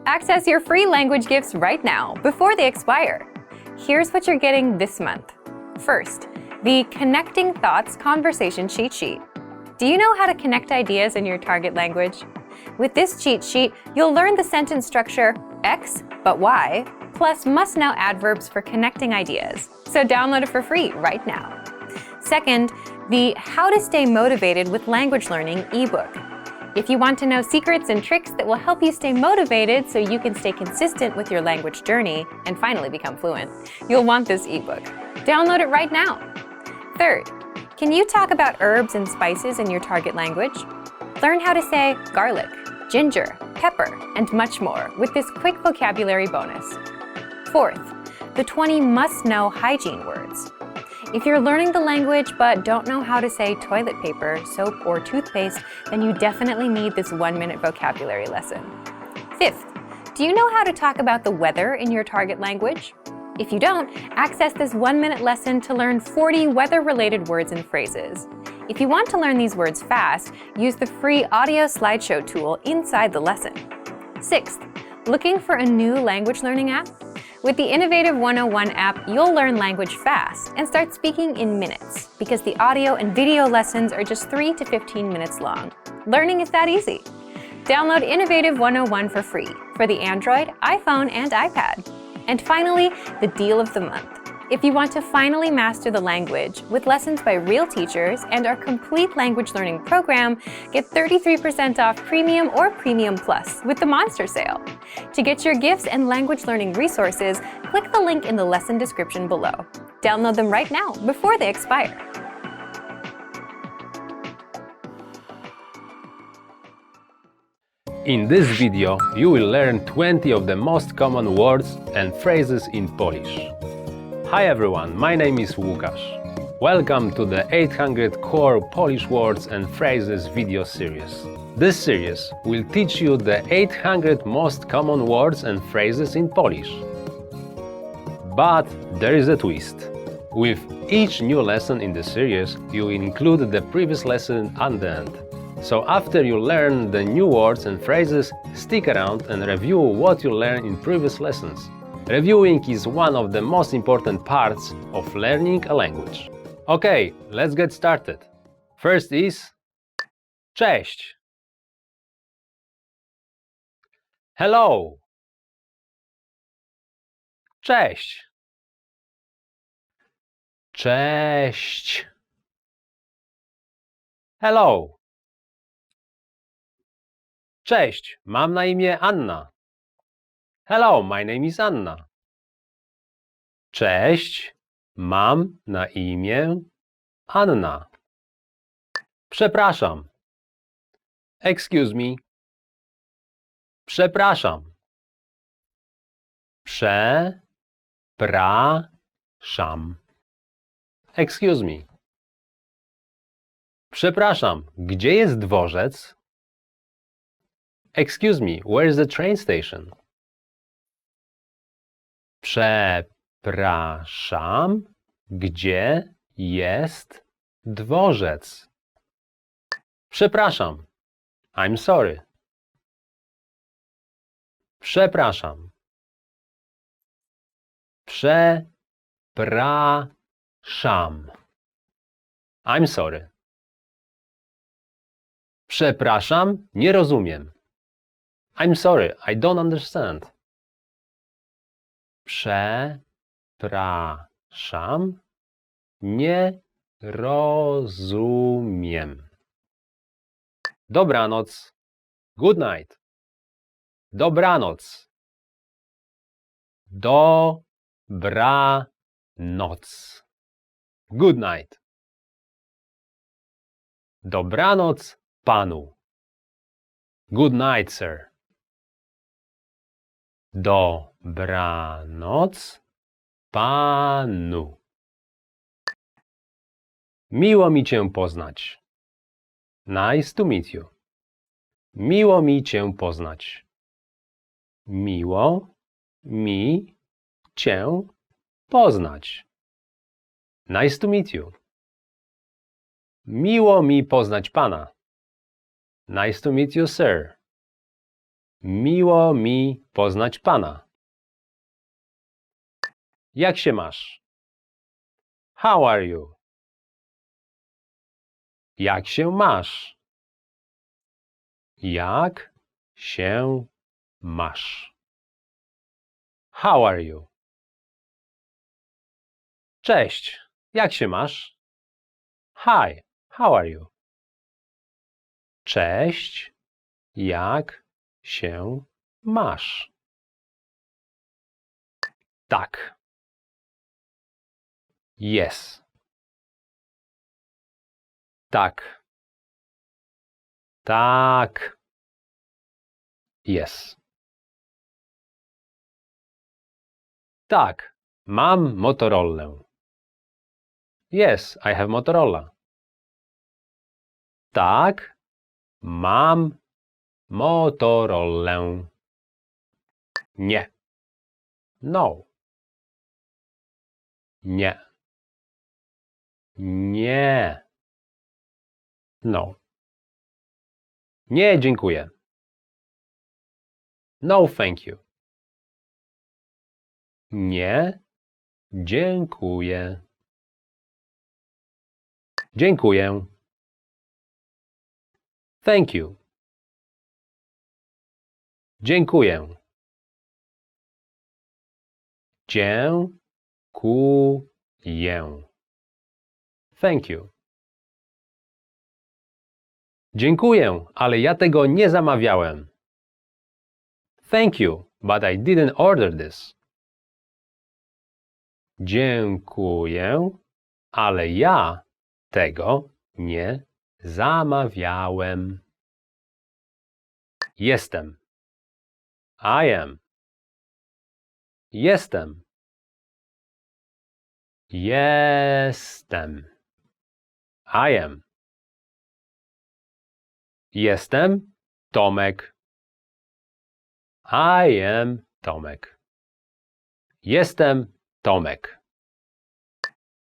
Access your free language gifts right now, before they expire. Here's what you're getting this month. First, the Connecting Thoughts Conversation Cheat Sheet. Do you know how to connect ideas in your target language? With this cheat sheet, you'll learn the sentence structure X, but Y, plus must-know adverbs for connecting ideas. So download it for free right now. Second, the How to Stay Motivated with Language Learning ebook. If you want to know secrets and tricks that will help you stay motivated so you can stay consistent with your language journey and finally become fluent, you'll want this ebook. Download it right now. Third, can you talk about herbs and spices in your target language? Learn how to say garlic, ginger, pepper, and much more with this quick vocabulary bonus. Fourth, the 20 must-know hygiene words. If you're learning the language but don't know how to say toilet paper, soap, or toothpaste, then you definitely need this 1-minute vocabulary lesson. Fifth, do you know how to talk about the weather in your target language? If you don't, access this 1-minute lesson to learn 40 weather-related words and phrases. If you want to learn these words fast, use the free audio slideshow tool inside the lesson. Sixth, looking for a new language learning app? With the Innovative 101 app, you'll learn language fast and start speaking in minutes because the audio and video lessons are just 3 to 15 minutes long. Learning is that easy. Download Innovative 101 for free for the Android, iPhone, and iPad. And finally, the deal of the month. If you want to finally master the language with lessons by real teachers and our complete language learning program, get 33% off Premium or Premium Plus with the Monster Sale. To get your gifts and language learning resources, click the link in the lesson description below. Download them right now before they expire. In this video, you will learn 20 of the most common words and phrases in Polish. Hi everyone, my name is Łukasz. Welcome to the 800 Core Polish Words and Phrases video series. This series will teach you the 800 most common words and phrases in Polish. But there is a twist. With each new lesson in the series, you include the previous lesson at the end. So after you learn the new words and phrases, stick around and review what you learned in previous lessons. Reviewing is one of the most important parts of learning a language. Okay, let's get started. First is Cześć. Hello. Cześć. Cześć. Hello. Cześć, mam na imię Anna. Hello, my name is Anna. Cześć, mam na imię Anna. Przepraszam. Excuse me. Przepraszam. Przepraszam. Excuse me. Przepraszam, gdzie jest dworzec? Excuse me, where is the train station? Przepraszam, gdzie jest dworzec? Przepraszam. I'm sorry. Przepraszam. Przepraszam. I'm sorry. Przepraszam, nie rozumiem. I'm sorry, I don't understand. Przepraszam, nie rozumiem. Dobranoc. Good night. Dobranoc. Dobranoc. Good night. Dobranoc panu. Good night, sir. Dobranoc panu. Miło mi cię poznać. Nice to meet you. Miło mi cię poznać. Miło mi cię poznać. Nice to meet you. Miło mi poznać pana. Nice to meet you, sir. Miło mi poznać pana. Jak się masz? How are you? Jak się masz? Jak się masz? How are you? Cześć. Jak się masz? Hi. How are you? Cześć. Jak się masz? Tak. Yes. Tak. Tak. Yes. Tak. Mam Motorolę. Yes, I have Motorola. Tak. Mam Motorolę. Nie. No. Nie. Nie. No. Nie, dziękuję. No, thank you. Nie, dziękuję. Dziękuję. Thank you. Dziękuję. Dziękuję. Thank you. Dziękuję, ale ja tego nie zamawiałem. Thank you, but I didn't order this. Dziękuję, ale ja tego nie zamawiałem. Jestem. I am. Jestem. Jestem. I am. Jestem Tomek. I am Tomek. Jestem Tomek.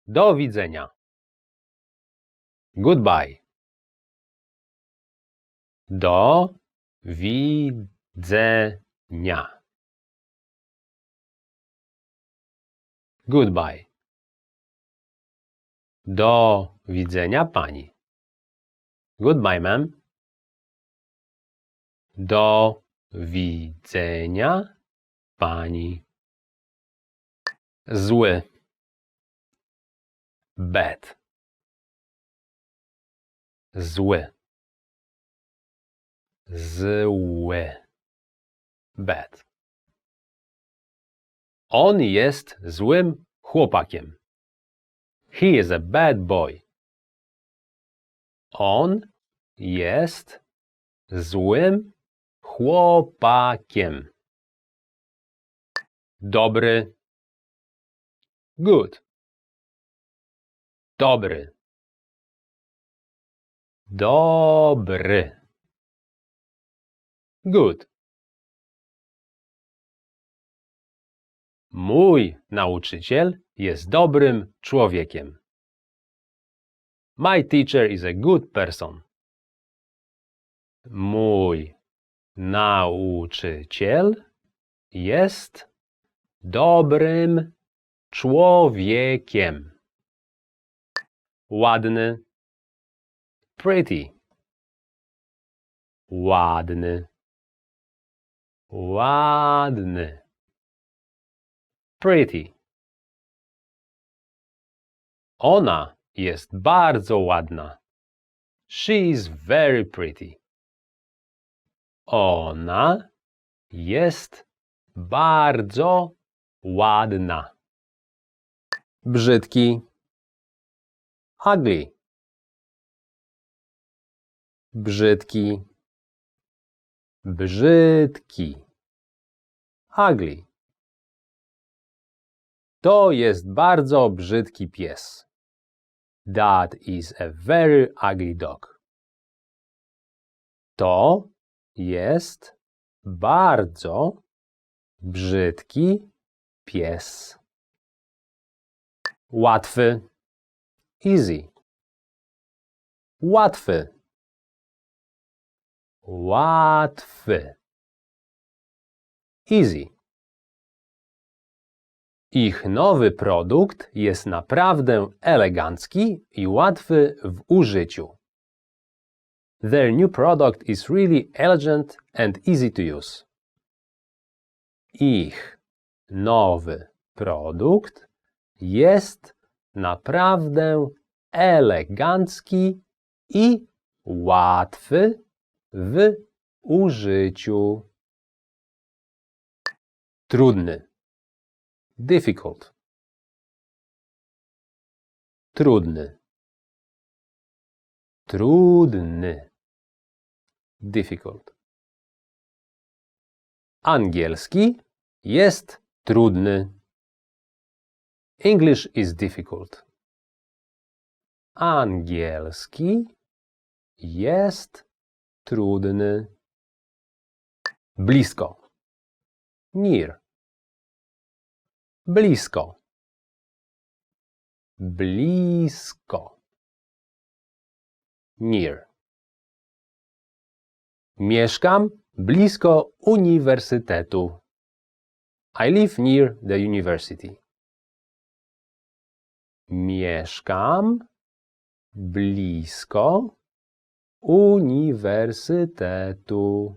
Do widzenia. Goodbye. Do widzenia. Goodbye. Do widzenia pani. Goodbye, ma'am. Do widzenia pani. Zły. Bad. Zły. Zły. Bad. On jest złym chłopakiem. He is a bad boy. On jest złym chłopakiem. Dobry. Good. Dobry. Dobry. Good. Mój nauczyciel jest dobrym człowiekiem. My teacher is a good person. Mój nauczyciel jest dobrym człowiekiem. Ładny. Pretty. Ładny. Ładny. Pretty. Ona jest bardzo ładna. She is very pretty. Ona jest bardzo ładna. Brzydki. Ugly. Brzydki. Brzydki. Ugly. To jest bardzo brzydki pies. That is a very ugly dog. To jest bardzo brzydki pies. Łatwy. Easy. Łatwy. Łatwy. Easy. Ich nowy produkt jest naprawdę elegancki i łatwy w użyciu. Their new product is really elegant and easy to use. Ich nowy produkt jest naprawdę elegancki i łatwy w użyciu. Trudny. Difficult. Trudny. Trudny. Difficult. Angielski jest trudny. English is difficult. Angielski jest trudny. Blisko. Near. Blisko. Blisko. Near. Mieszkam blisko uniwersytetu. I live near the university. Mieszkam blisko uniwersytetu.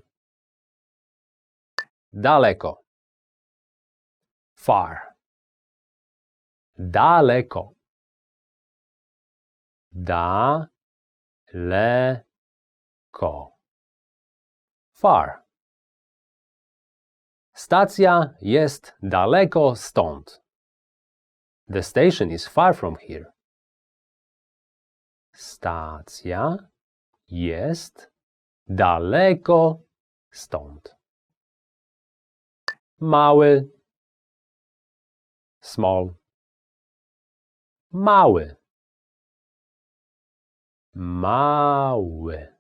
Daleko. Far. Daleko. Daleko. Far. Stacja jest daleko stąd. The station is far from here. Stacja jest daleko stąd. Mały. Small. Mały. Mały.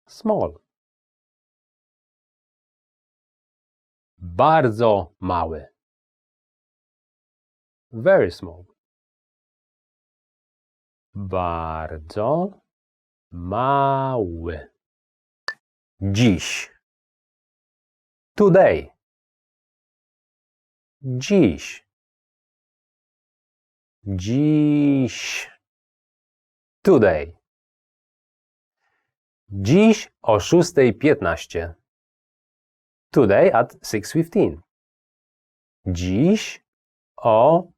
Small. Bardzo mały. Very small. Bardzo mały. Dziś. Today. Dziś. Dziś. Today. Dziś o 6:15. Today at 6:15. Dziś o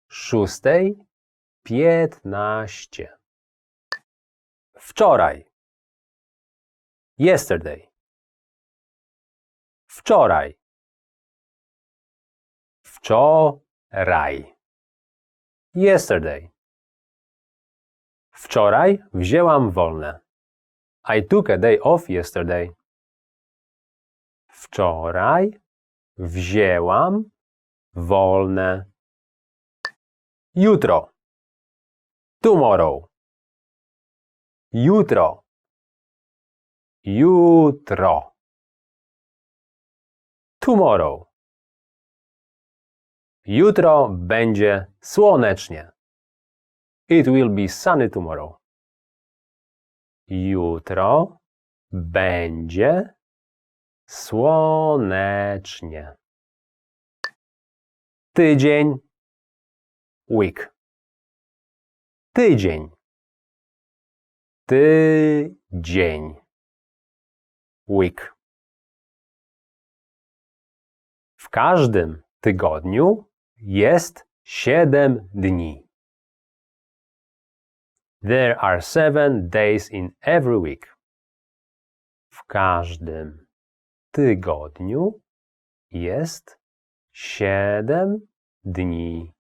6:15. Wczoraj. Yesterday. Wczoraj. Wczoraj. Yesterday. Wczoraj wzięłam wolne. I took a day off yesterday. Wczoraj wzięłam wolne. Jutro. Tomorrow. Jutro. Jutro. Tomorrow. Jutro będzie słonecznie. It will be sunny tomorrow. Jutro będzie słonecznie. Tydzień. Week. Tydzień. Tydzień. Week. W każdym tygodniu jest 7 dni. There are 7 days in every week. W każdym tygodniu jest 7 dni.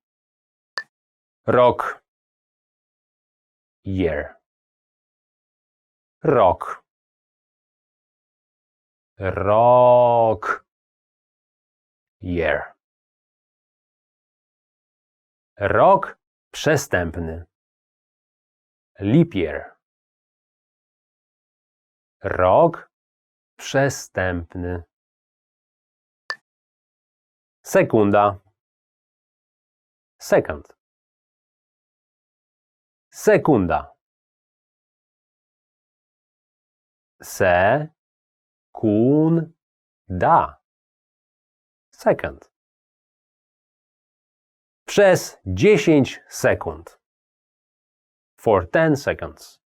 Rok. Year. Rok. Rok. Year. Rok przestępny. Leap year. Rok przestępny. Sekunda. Second. Sekunda. Sekunda. Da. Second. Przez 10 sekund. For 10 seconds.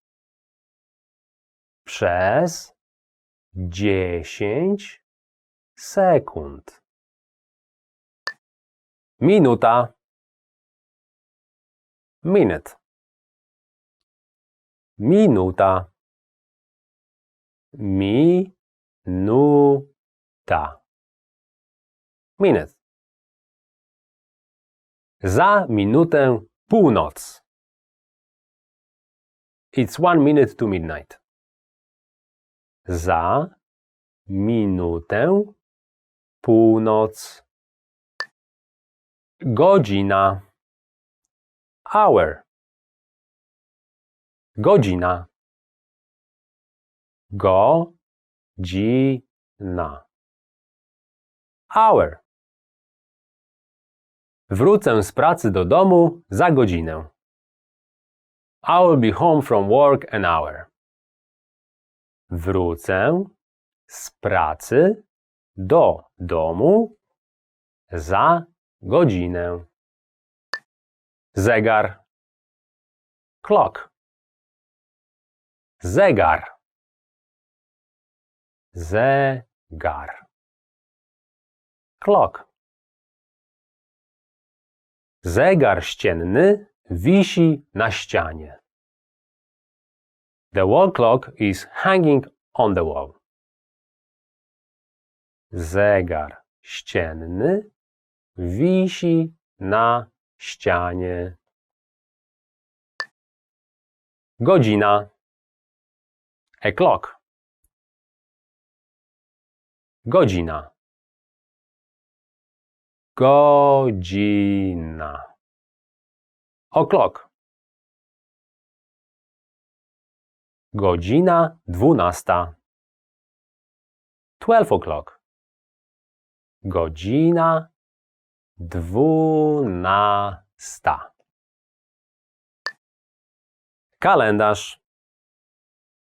Przez 10 sekund. Minuta. Minute. Minuta. Minuta. Minute. Za minutę północ. It's 1 minute to midnight. Za minutę północ. Godzina. Hour. Godzina. Godzina. Hour. Wrócę z pracy do domu za godzinę. I will be home from work an hour. Wrócę z pracy do domu za godzinę. Zegar. Clock. Zegar. Zegar. Clock. Zegar ścienny wisi na ścianie. The wall clock is hanging on the wall. Zegar ścienny wisi na ścianie. Godzina. A clock. Godzina. Godzina. O'clock. Godzina 12. 12 o'clock. Godzina 12. Kalendarz.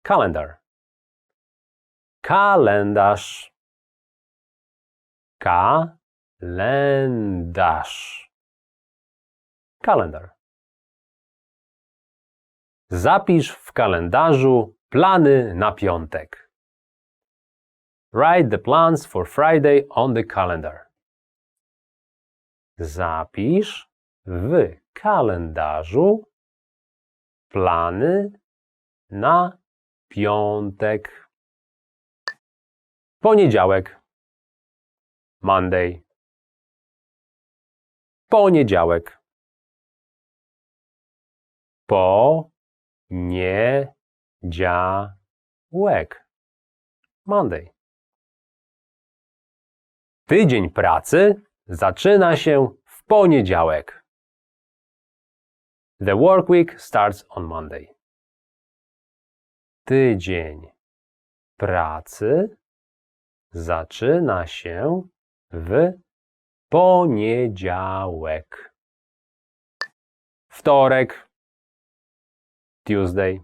Calendar. Kalendarz. Kalendarz. Calendar. Zapisz w kalendarzu plany na piątek. Write the plans for Friday on the calendar. Zapisz w kalendarzu plany na piątek. Poniedziałek. Monday. Poniedziałek. Poniedziałek. Monday. Tydzień pracy zaczyna się w poniedziałek. The work week starts on Monday. Tydzień pracy zaczyna się w poniedziałek. Wtorek. Tuesday.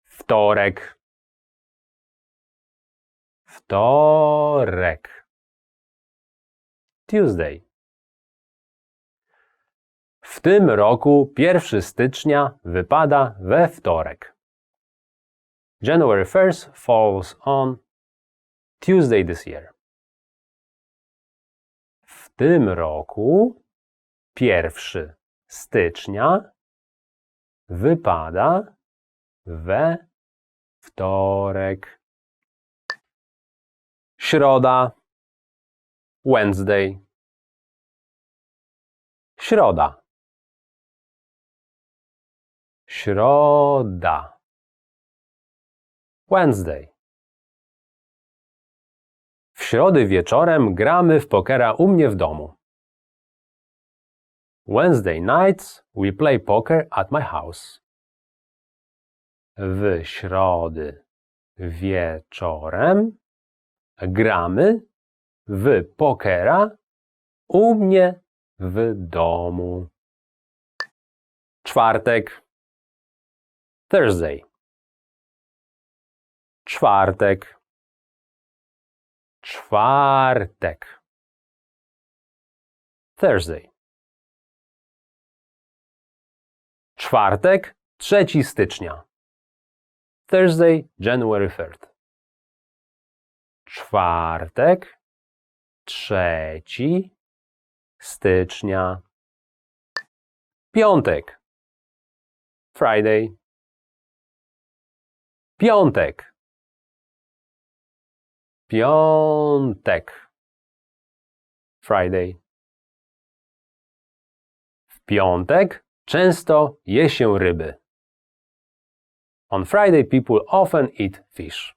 Wtorek. Wtorek. Tuesday. W tym roku 1 stycznia wypada we wtorek. January 1st falls on Tuesday this year. W tym roku 1 stycznia wypada we wtorek. Środa. Wednesday. Środa. Środa. Wednesday. W środę wieczorem gramy w pokera u mnie w domu. Wednesday nights we play poker at my house. W środę wieczorem gramy w pokera u mnie w domu. Czwartek. Thursday. Czwartek. Czwartek. Thursday. Czwartek, 3 stycznia. Thursday, January 3rd. Czwartek, 3 stycznia. Piątek. Friday. Piątek. Piątek. Friday. W piątek często je się ryby. On Friday people often eat fish.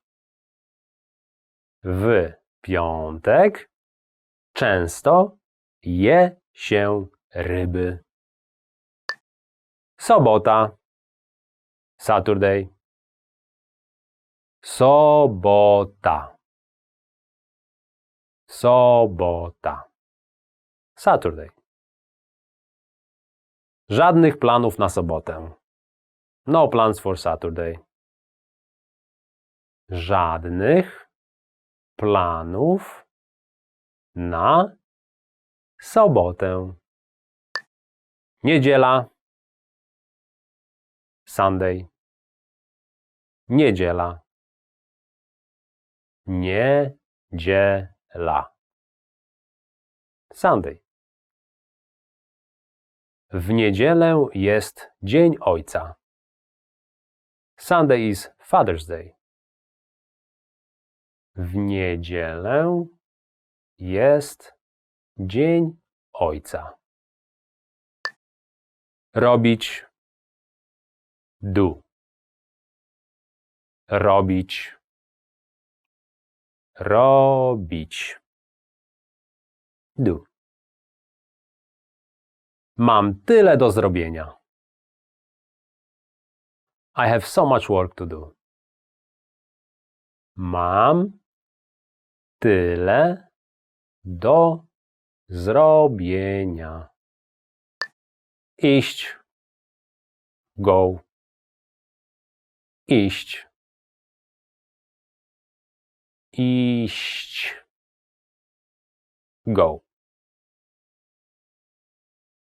W piątek często je się ryby. Sobota. Saturday. Sobota. Sobota. Saturday. Żadnych planów na sobotę. No plans for Saturday. Żadnych planów na sobotę. Niedziela. Sunday. Niedziela. Niedziela. Sunday. W niedzielę jest Dzień Ojca. Sunday is Father's Day. W niedzielę jest Dzień Ojca. Robić. Do. Robić. Robić. Do. Mam tyle do zrobienia. I have so much work to do. Mam tyle do zrobienia. Iść. Go. Iść. Iść. Go.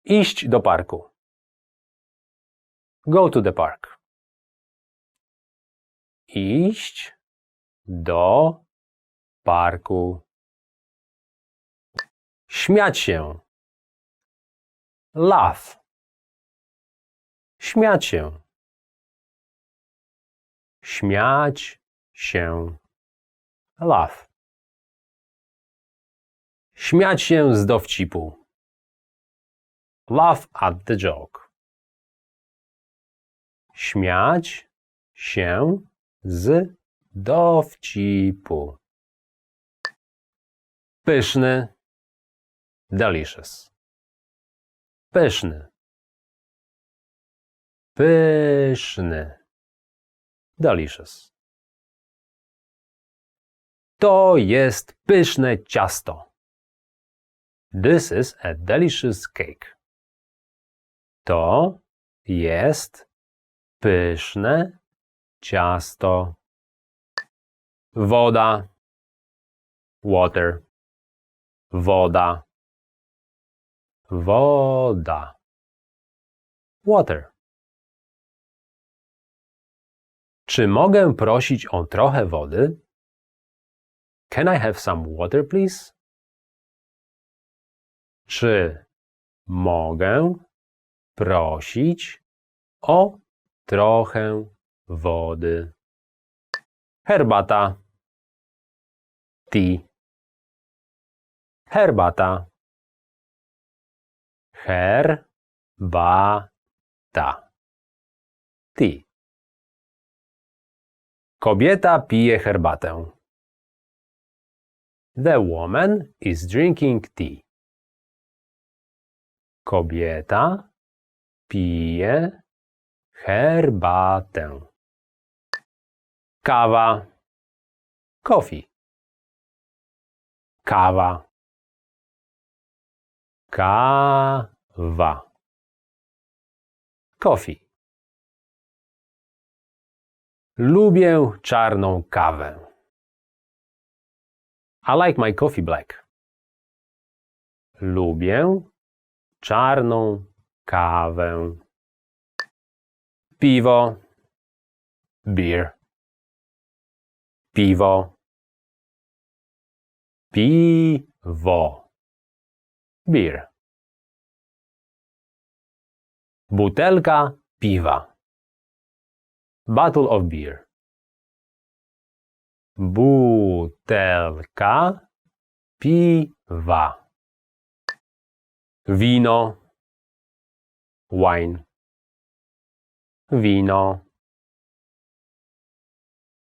Iść do parku. Go to the park. Iść do parku. Śmiać się. Laugh. Śmiać się. Śmiać się. Laugh. Śmiać się z dowcipu. Laugh at the joke. Śmiać się z dowcipu. Pyszny. Delicious. Pyszny. Pyszny. Delicious. To jest pyszne ciasto. This is a delicious cake. To jest pyszne ciasto. Woda. Water. Woda. Woda. Water. Czy mogę prosić o trochę wody? Can I have some water, please? Czy mogę prosić o trochę wody? Herbata. Tea. Herbata. Herbata. Tea. Kobieta pije herbatę. The woman is drinking tea. Kobieta pije herbatę. Kawa. Coffee. Kawa. Kawa. Coffee. Lubię czarną kawę. I like my coffee black. Lubię czarną kawę. Piwo. Beer. Piwo. Piwo. Beer. Butelka piwa. Bottle of beer. Butelka piwa. Wino. Wine. Wino.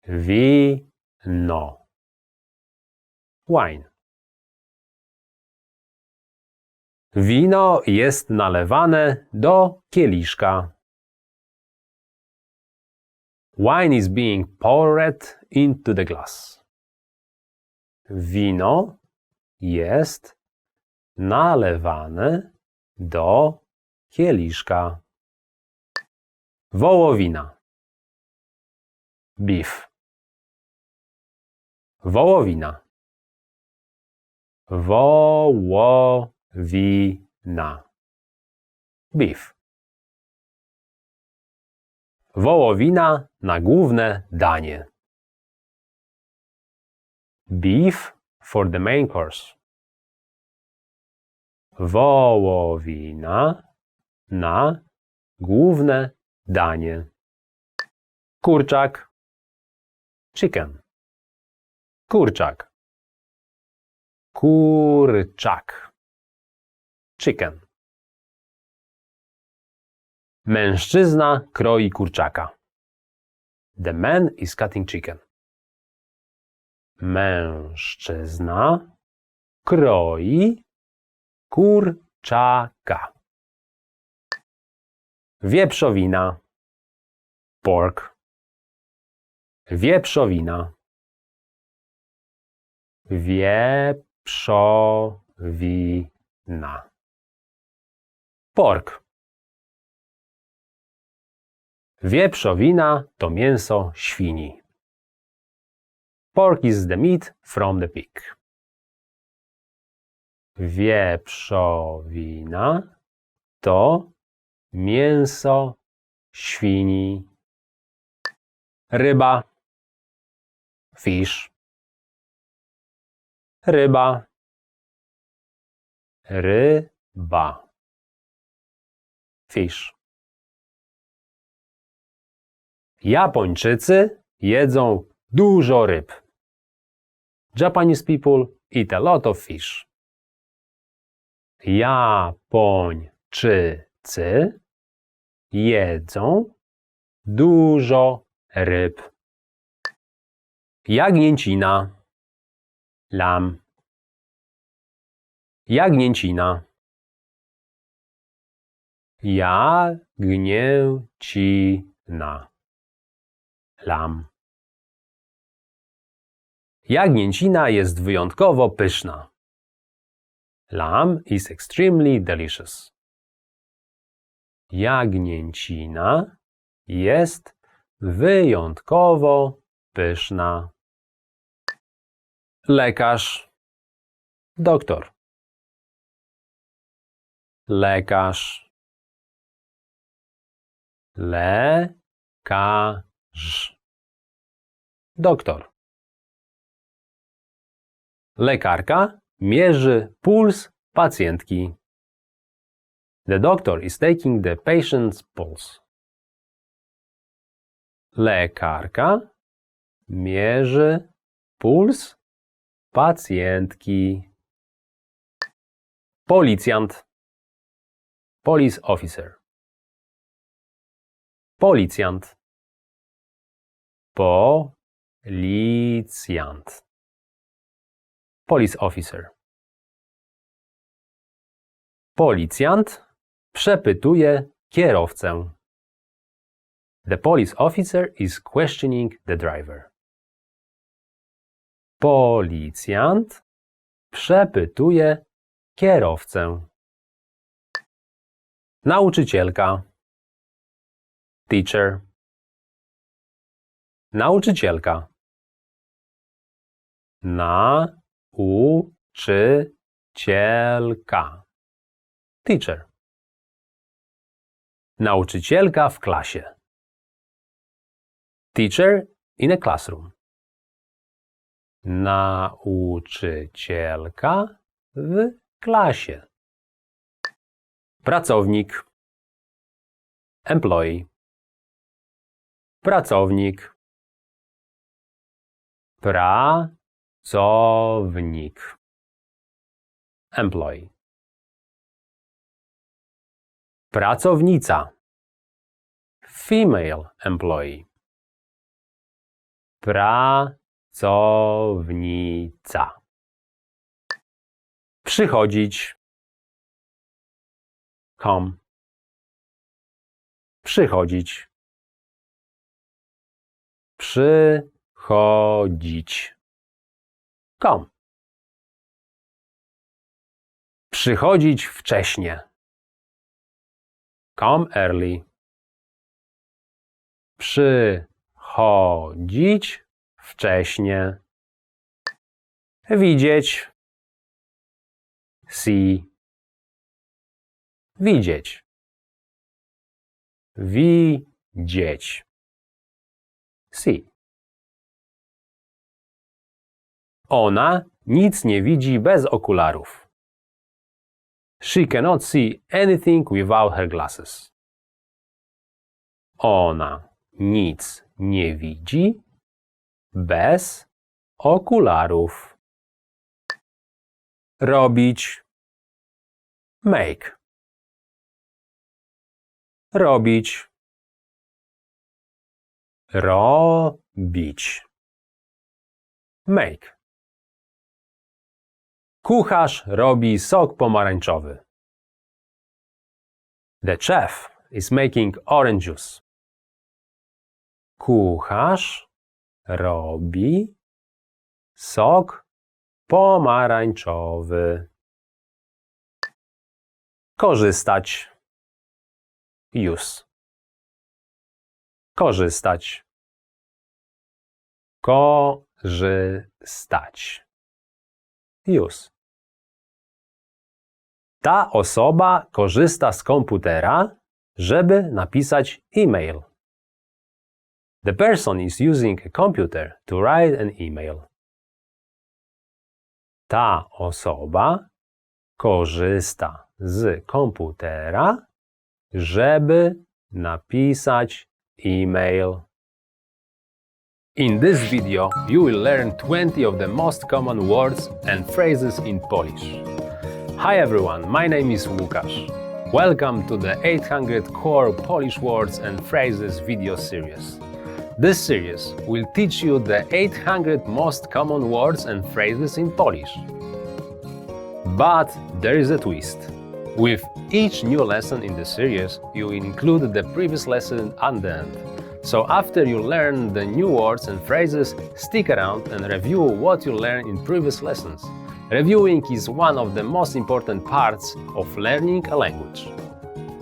Wino. Wine. Wino jest nalewane do kieliszka. Wine is being poured into the glass. Wino jest nalewane do kieliszka. Wołowina. Beef. Wołowina. Wołowina. Beef. Wołowina na główne danie. Beef for the main course. Wołowina na główne danie. Kurczak. Chicken. Kurczak. Kurczak. Chicken. Mężczyzna kroi kurczaka. The man is cutting chicken. Mężczyzna kroi kurczaka. Wieprzowina. Pork. Wieprzowina. Wieprzowina. Pork. Wieprzowina to mięso świni. Pork is the meat from the pig. Wieprzowina to mięso świni. Ryba. Fish. Ryba. Ryba. Fish. Japończycy jedzą dużo ryb. Japanese people eat a lot of fish. Japończycy jedzą dużo ryb. Jagnięcina. Lamb. Jagnięcina. Jagnięcina. Lamb. Jagnięcina jest wyjątkowo pyszna. Lamb is extremely delicious. Jagnięcina jest wyjątkowo pyszna. Lekarz. Doktor. Lekarz. Lekarz. Doktor. Lekarka mierzy puls pacjentki. The doctor is taking the patient's pulse. Lekarka mierzy puls pacjentki. Policjant. Police officer. Policjant. Policjant. Police officer. Policjant przepytuje kierowcę. The police officer is questioning the driver. Policjant przepytuje kierowcę. Nauczycielka. Teacher. Nauczycielka. Nauczycielka. Nauczycielka. Teacher. Nauczycielka w klasie. Teacher in a classroom. Nauczycielka w klasie. Pracownik. Employee. Pracownik. Pracownik. Employee. Pracownica. Female employee. Pracownica. Przychodzić. Come. Przychodzić. Przychodzić. Come. Przychodzić wcześnie. Come early. Przychodzić wcześnie. Widzieć. See. Widzieć. Widzieć. See. Ona nic nie widzi bez okularów. She cannot see anything without her glasses. Ona nic nie widzi bez okularów. Robić. Make. Robić. Robić. Make. Kucharz robi sok pomarańczowy. The chef is making orange juice. Kucharz robi sok pomarańczowy. Korzystać. Use. Korzystać. Korzystać. Use. Ta osoba korzysta z komputera, żeby napisać e-mail. The person is using a computer to write an email. Ta osoba korzysta z komputera, żeby napisać e-mail. In this video, you will learn 20 of the most common words and phrases in Polish. Hi everyone, my name is Łukasz. Welcome to the 800 Core Polish Words and Phrases video series. This series will teach you the 800 most common words and phrases in Polish. But there is a twist. With each new lesson in the series, you include the previous lesson at the end. So after you learn the new words and phrases, stick around and review what you learned in previous lessons. Reviewing is one of the most important parts of learning a language.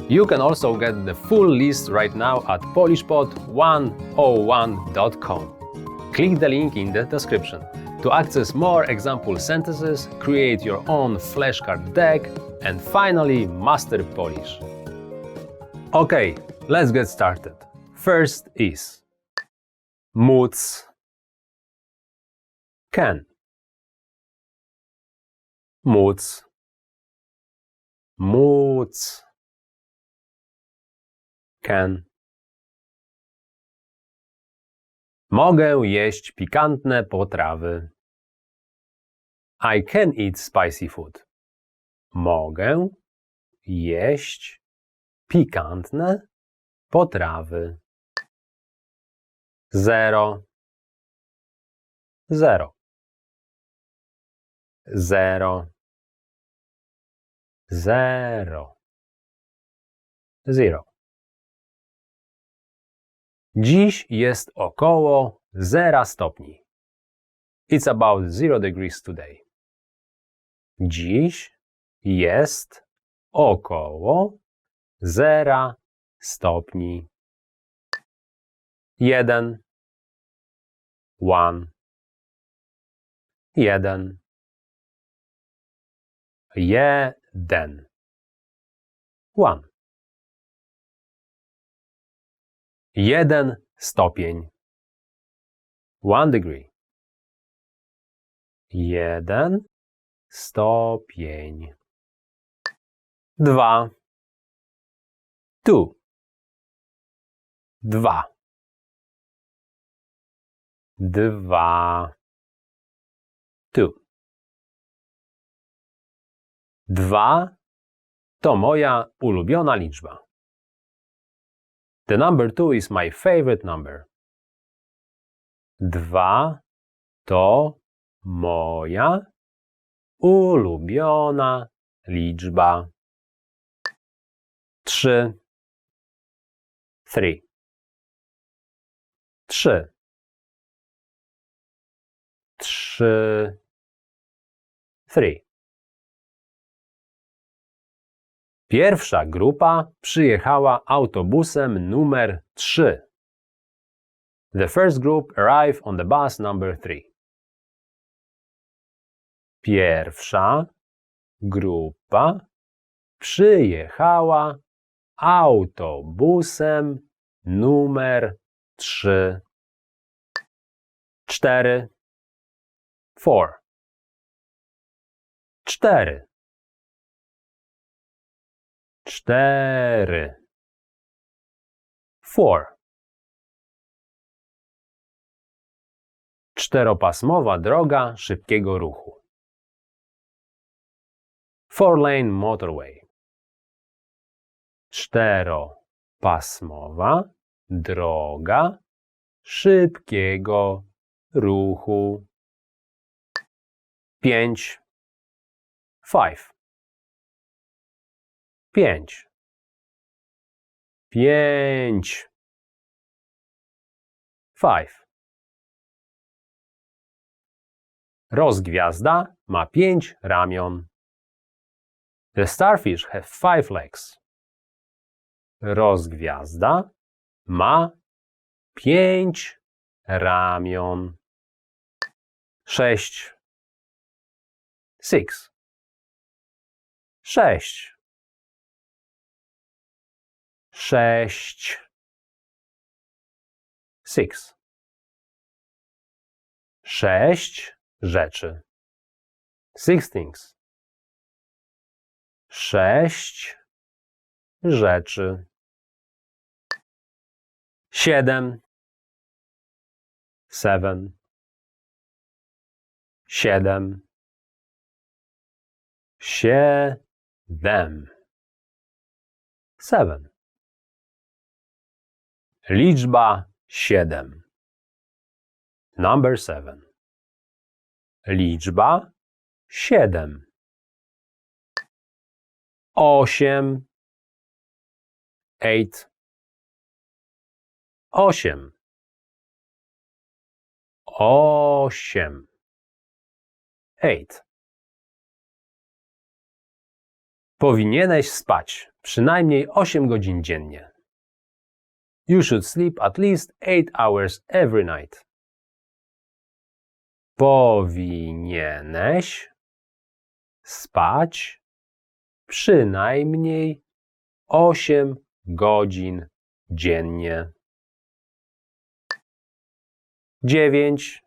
You can also get the full list right now at polishpod101.com. Click the link in the description to access more example sentences, create your own flashcard deck, and finally master Polish. Okay, let's get started. First is móc, can. Móc, móc, can. Mogę jeść pikantne potrawy. I can eat spicy food. Mogę jeść pikantne potrawy. Zero, zero, zero, zero, zero. Dziś jest około 0 stopni. It's about 0 degrees today. Dziś jest około 0 stopni. 1, 1, 1, Jeden. 1. 1 stopień. 1 degree. 1 stopień. 2. 2. 2. 2. 2. 2 to moja ulubiona liczba. The number 2 is my favorite number. 2 to moja ulubiona liczba. 3. 3. 3. 3. 3. Pierwsza grupa przyjechała autobusem numer 3. The first group arrived on the bus number 3. Pierwsza grupa przyjechała autobusem numer 3. 4. 4. 4. 4. 4. Czteropasmowa droga szybkiego ruchu. 4-lane motorway. Czteropasmowa droga szybkiego ruchu. 5. 5. 5. 5. 5. Rozgwiazda ma 5 ramion. The starfish have 5 legs. Rozgwiazda ma 5 ramion. 6. 6. 6. 6. 6. 6 rzeczy. 6 things. 6 rzeczy. 7. 7. 7. 7. 7. Liczba 7. Number 7. Liczba 7. 8. 8. 8. 8. 8. Powinieneś spać przynajmniej 8 godzin dziennie. You should sleep at least 8 hours every night. Powinieneś spać przynajmniej 8 godzin dziennie. 9.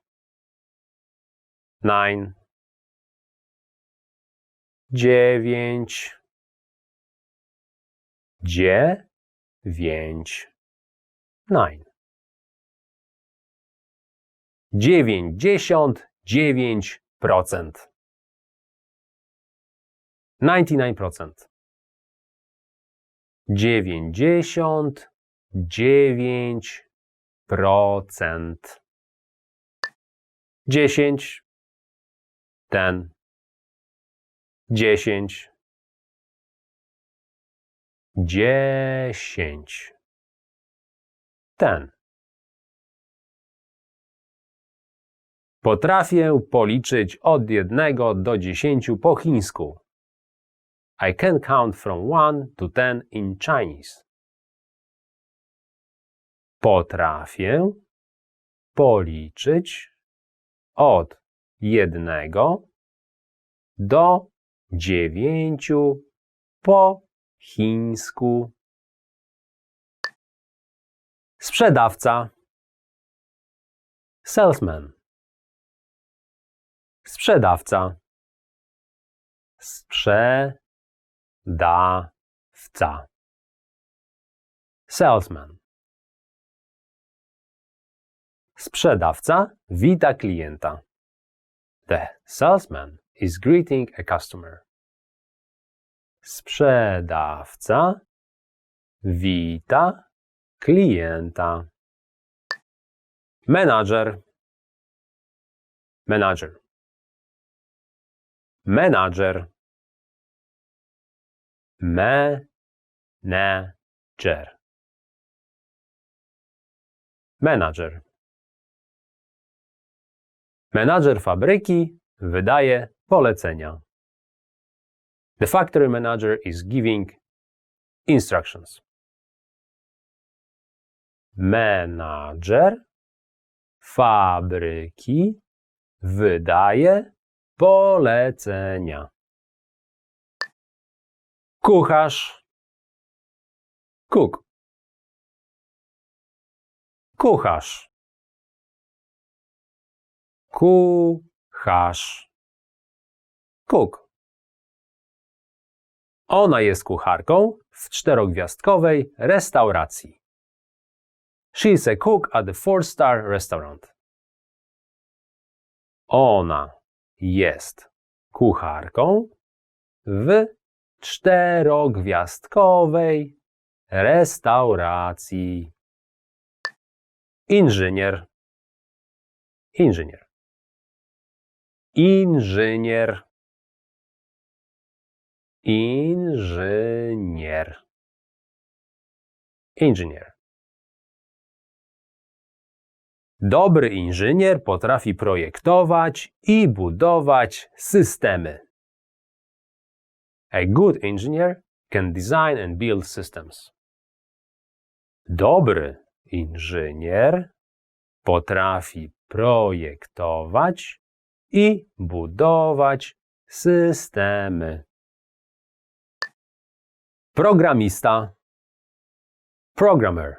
9. 9. 9. 99%. 99%. 99%. 10. 10. 10. 10. 10. Potrafię policzyć od 1 do 10 po chińsku. I can count from 1 to 10 in Chinese. Potrafię policzyć od 1 do 9 po chińsku. Sprzedawca. Salesman. Sprzedawca. Sprzedawca. Salesman. Sprzedawca wita klienta. The salesman is greeting a customer. Sprzedawca wita klienta. Menadżer. Menadżer. Menadżer. Menadżer. Menadżer. Menadżer fabryki wydaje polecenia. The factory manager is giving instructions. Menadżer fabryki wydaje polecenia. Kucharz. Cook. Kucharz. Kucharz. Cook. Ona jest kucharką w 4-gwiazdkowej restauracji. She is a cook at the 4-star restaurant. Ona jest kucharką w 4-gwiazdkowej restauracji. Inżynier. Inżynier. Inżynier. Inżynier. Inżynier. Dobry inżynier potrafi projektować i budować systemy. A good engineer can design and build systems. Dobry inżynier potrafi projektować i budować systemy. Programista. Programmer.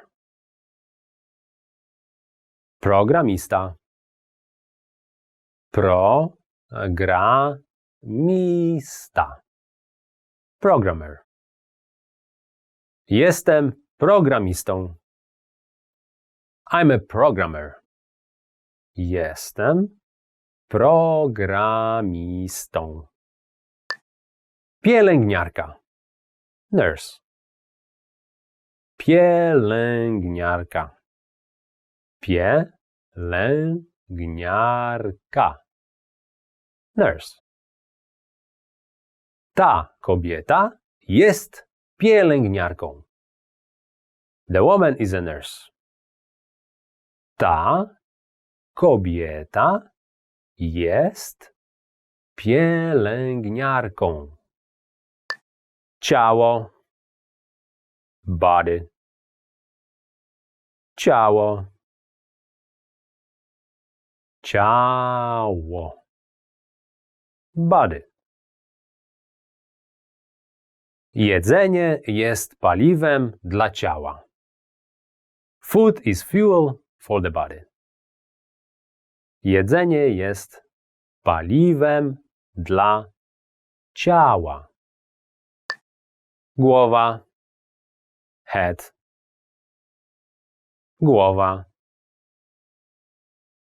Programista. Programista. Programmer. Jestem programistą. I'm a programmer. Jestem programistą. Pielęgniarka. Nurse. Pielęgniarka. Pielęgniarka. Nurse. Ta kobieta jest pielęgniarką. The woman is a nurse. Ta kobieta jest pielęgniarką. Ciało. Body. Ciało. Ciało. Body. Jedzenie jest paliwem dla ciała. Food is fuel for the body. Jedzenie jest paliwem dla ciała. Głowa. Head. Głowa.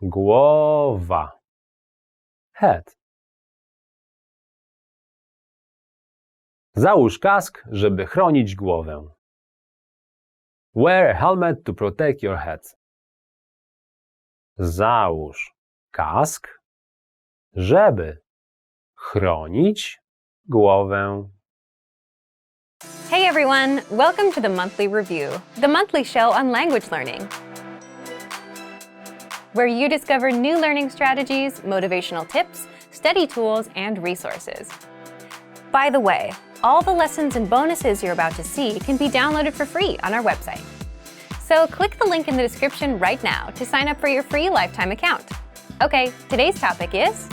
Głowa. Head. Załóż kask, żeby chronić głowę. Wear a helmet to protect your head. Załóż kask, żeby chronić głowę. Hey everyone! Welcome to the monthly review, the monthly show on language learning, where you discover new learning strategies, motivational tips, study tools, and resources. By the way, all the lessons and bonuses you're about to see can be downloaded for free on our website. So click the link in the description right now to sign up for your free lifetime account. Okay, today's topic is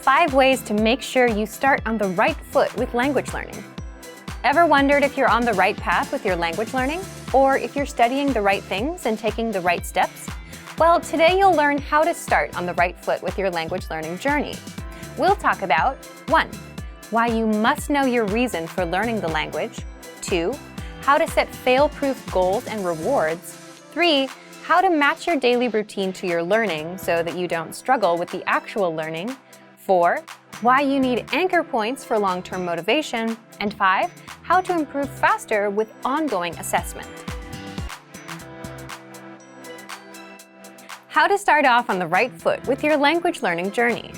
5 ways to make sure you start on the right foot with language learning. Ever wondered if you're on the right path with your language learning? Or if you're studying the right things and taking the right steps? Well, today you'll learn how to start on the right foot with your language learning journey. We'll talk about 1. Why you must know your reason for learning the language. 2. How to set fail-proof goals and rewards. 3. How to match your daily routine to your learning so that you don't struggle with the actual learning. 4. Why you need anchor points for long-term motivation. And 5. How to improve faster with ongoing assessment. How to start off on the right foot with your language learning journey.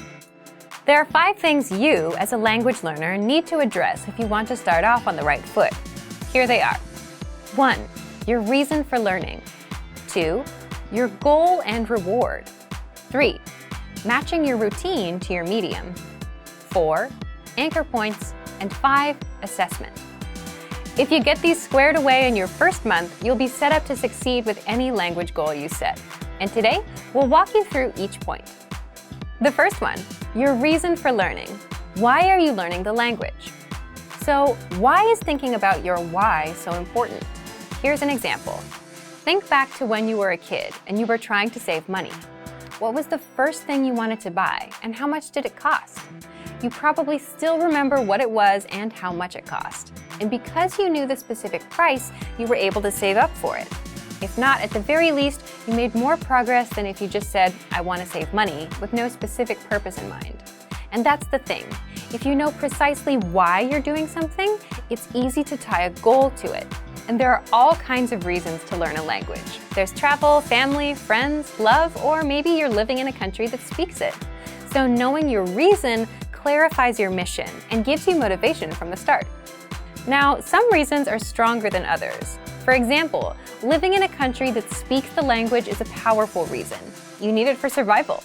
There are 5 things you, as a language learner, need to address if you want to start off on the right foot. Here they are. 1. Your reason for learning. 2. Your goal and reward. 3. Matching your routine to your medium. 4. Anchor points. And 5. Assessment. If you get these squared away in your first month, you'll be set up to succeed with any language goal you set. And today, we'll walk you through each point. The first one, your reason for learning. Why are you learning the language? So, why is thinking about your why so important? Here's an example. Think back to when you were a kid and you were trying to save money. What was the first thing you wanted to buy and how much did it cost? You probably still remember what it was and how much it cost. And because you knew the specific price, you were able to save up for it. If not, at the very least, you made more progress than if you just said, I want to save money, with no specific purpose in mind. And that's the thing. If you know precisely why you're doing something, it's easy to tie a goal to it. And there are all kinds of reasons to learn a language. There's travel, family, friends, love, or maybe you're living in a country that speaks it. So knowing your reason clarifies your mission and gives you motivation from the start. Now, some reasons are stronger than others. For example, living in a country that speaks the language is a powerful reason. You need it for survival.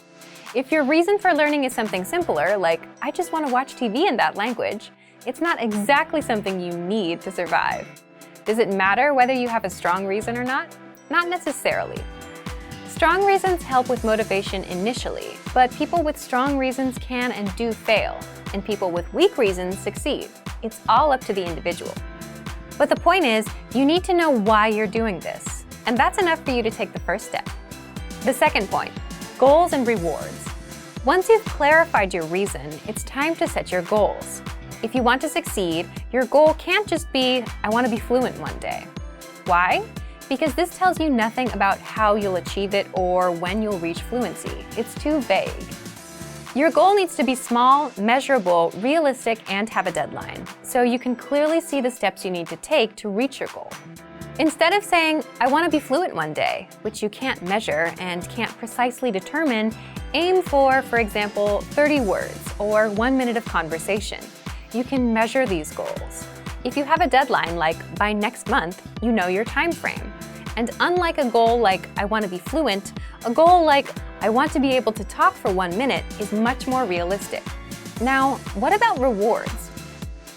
If your reason for learning is something simpler, like, I just want to watch TV in that language, it's not exactly something you need to survive. Does it matter whether you have a strong reason or not? Not necessarily. Strong reasons help with motivation initially, but people with strong reasons can and do fail, and people with weak reasons succeed. It's all up to the individual. But the point is, you need to know why you're doing this, and that's enough for you to take the first step. The second point, goals and rewards. Once you've clarified your reason, it's time to set your goals. If you want to succeed, your goal can't just be, I want to be fluent one day. Why? Because this tells you nothing about how you'll achieve it or when you'll reach fluency. It's too vague. Your goal needs to be small, measurable, realistic, and have a deadline, so you can clearly see the steps you need to take to reach your goal. Instead of saying, I want to be fluent one day, which you can't measure and can't precisely determine, aim for example, 30 words or 1 minute of conversation. You can measure these goals. If you have a deadline like by next month, you know your time frame. And unlike a goal like I want to be fluent, a goal like I want to be able to talk for 1 minute is much more realistic. Now, what about rewards?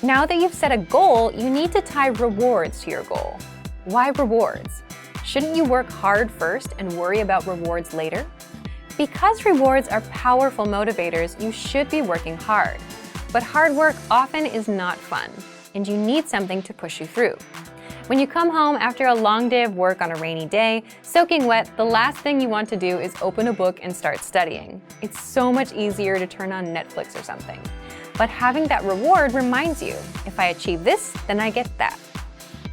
Now that you've set a goal, you need to tie rewards to your goal. Why rewards? Shouldn't you work hard first and worry about rewards later? Because rewards are powerful motivators, you should be working hard. But hard work often is not fun, and you need something to push you through. When you come home after a long day of work on a rainy day, soaking wet, the last thing you want to do is open a book and start studying. It's so much easier to turn on Netflix or something. But having that reward reminds you, if I achieve this, then I get that.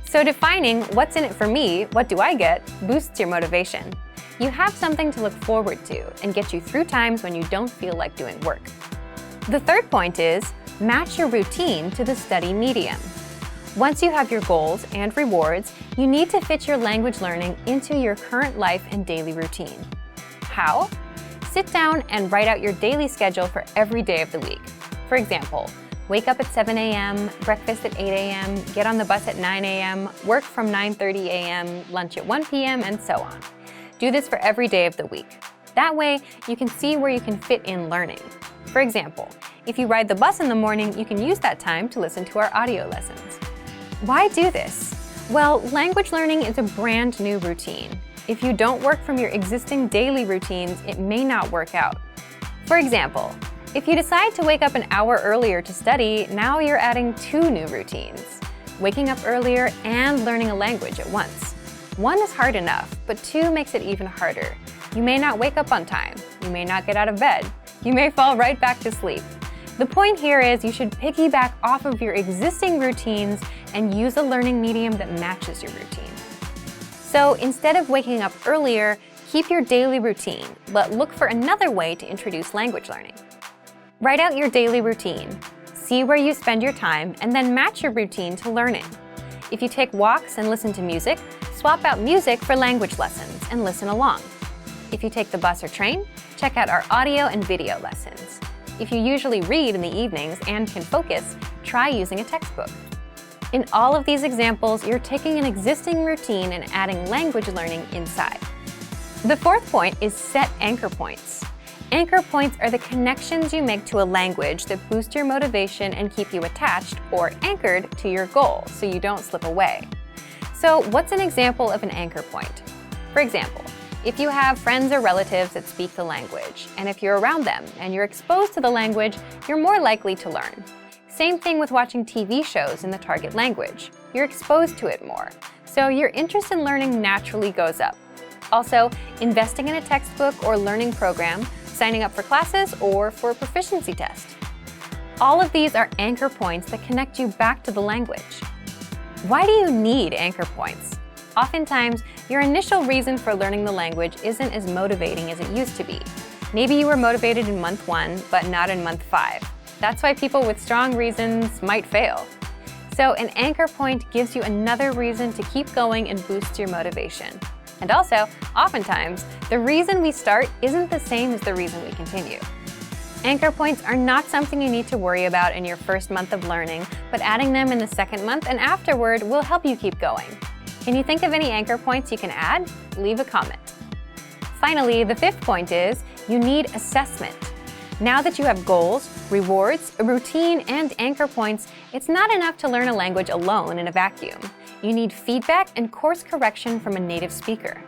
So defining what's in it for me, what do I get, boosts your motivation. You have something to look forward to and get you through times when you don't feel like doing work. The third point is, match your routine to the study medium. Once you have your goals and rewards, you need to fit your language learning into your current life and daily routine. How? Sit down and write out your daily schedule for every day of the week. For example, wake up at 7 a.m., breakfast at 8 a.m., get on the bus at 9 a.m., work from 9:30 a.m., lunch at 1 p.m., and so on. Do this for every day of the week. That way, you can see where you can fit in learning. For example, if you ride the bus in the morning, you can use that time to listen to our audio lessons. Why do this? Well, language learning is a brand new routine. If you don't work from your existing daily routines, it may not work out. For example, If you decide to wake up an hour earlier to study, now you're adding 2 new routines: waking up earlier and learning a language at once. 1 is hard enough, but 2 makes it even harder. You may not wake up on time, you may not get out of bed, you may fall right back to sleep. The point here is you should piggyback off of your existing routines and use a learning medium that matches your routine. So instead of waking up earlier, keep your daily routine, but look for another way to introduce language learning. Write out your daily routine, see where you spend your time, and then match your routine to learning. If you take walks and listen to music, swap out music for language lessons and listen along. If you take the bus or train, check out our audio and video lessons. If you usually read in the evenings and can focus, try using a textbook. In all of these examples, you're taking an existing routine and adding language learning inside. The 4th point is set anchor points. Anchor points are the connections you make to a language that boost your motivation and keep you attached or anchored to your goal so you don't slip away. So what's an example of an anchor point? For example, if you have friends or relatives that speak the language, and if you're around them and you're exposed to the language, you're more likely to learn. Same thing with watching TV shows in the target language. You're exposed to it more, so your interest in learning naturally goes up. Also, investing in a textbook or learning program, signing up for classes, or for a proficiency test. All of these are anchor points that connect you back to the language. Why do you need anchor points? Oftentimes, your initial reason for learning the language isn't as motivating as it used to be. Maybe you were motivated in month 1, but not in month 5. That's why people with strong reasons might fail. So an anchor point gives you another reason to keep going and boosts your motivation. And also, oftentimes, the reason we start isn't the same as the reason we continue. Anchor points are not something you need to worry about in your first month of learning, but adding them in the 2nd month and afterward will help you keep going. Can you think of any anchor points you can add? Leave a comment. Finally, the 5th point is you need assessment. Now that you have goals, rewards, a routine, and anchor points, it's not enough to learn a language alone in a vacuum. You need feedback and course correction from a native speaker.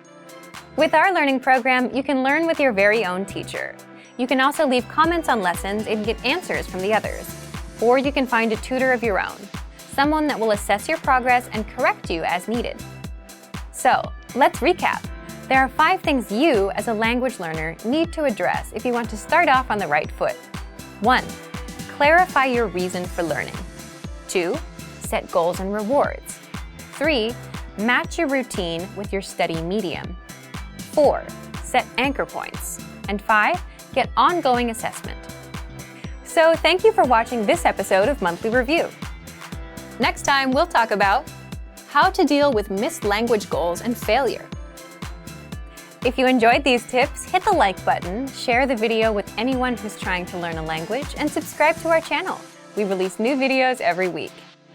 With our learning program, you can learn with your very own teacher. You can also leave comments on lessons and get answers from the others. Or you can find a tutor of your own, someone that will assess your progress and correct you as needed. So, let's recap. There are 5 things you, as a language learner, need to address if you want to start off on the right foot. 1. Clarify your reason for learning. 2. Set goals and rewards. 3. Match your routine with your study medium. 4. Set anchor points. And 5. Get ongoing assessment. So thank you for watching this episode of Monthly Review. Next time, we'll talk about how to deal with missed language goals and failure. If you enjoyed these tips, hit the like button, share the video with anyone who's trying to learn a language, and subscribe to our channel. We release new videos every week.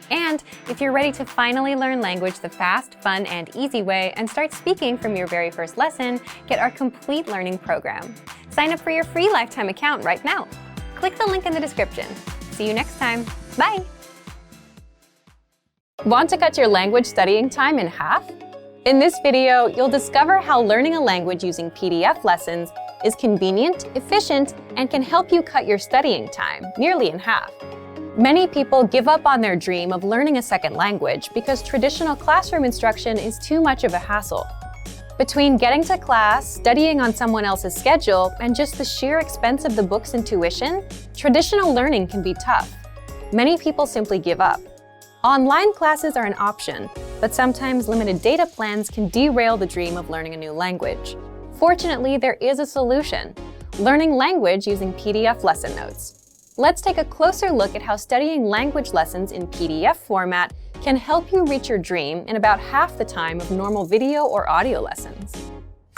And if you're ready to finally learn language the fast, fun, and easy way and start speaking from your very first lesson, get our complete learning program. Sign up for your free lifetime account right now. Click the link in the description. See you next time. Bye! Want to cut your language studying time in half? In this video, you'll discover how learning a language using PDF lessons is convenient, efficient, and can help you cut your studying time nearly in half. Many people give up on their dream of learning a second language because traditional classroom instruction is too much of a hassle. Between getting to class, studying on someone else's schedule, and just the sheer expense of the books and tuition, traditional learning can be tough. Many people simply give up. Online classes are an option, but sometimes limited data plans can derail the dream of learning a new language. Fortunately, there is a solution: learning language using PDF lesson notes. Let's take a closer look at how studying language lessons in PDF format can help you reach your dream in about half the time of normal video or audio lessons.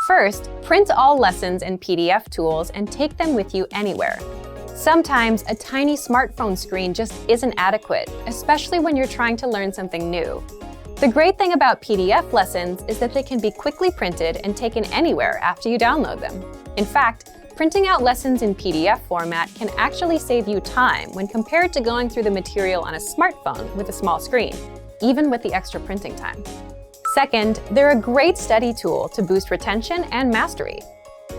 First, print all lessons and PDF tools and take them with you anywhere. Sometimes a tiny smartphone screen just isn't adequate, especially when you're trying to learn something new. The great thing about PDF lessons is that they can be quickly printed and taken anywhere after you download them. In fact, printing out lessons in PDF format can actually save you time when compared to going through the material on a smartphone with a small screen, even with the extra printing time. Second, they're a great study tool to boost retention and mastery.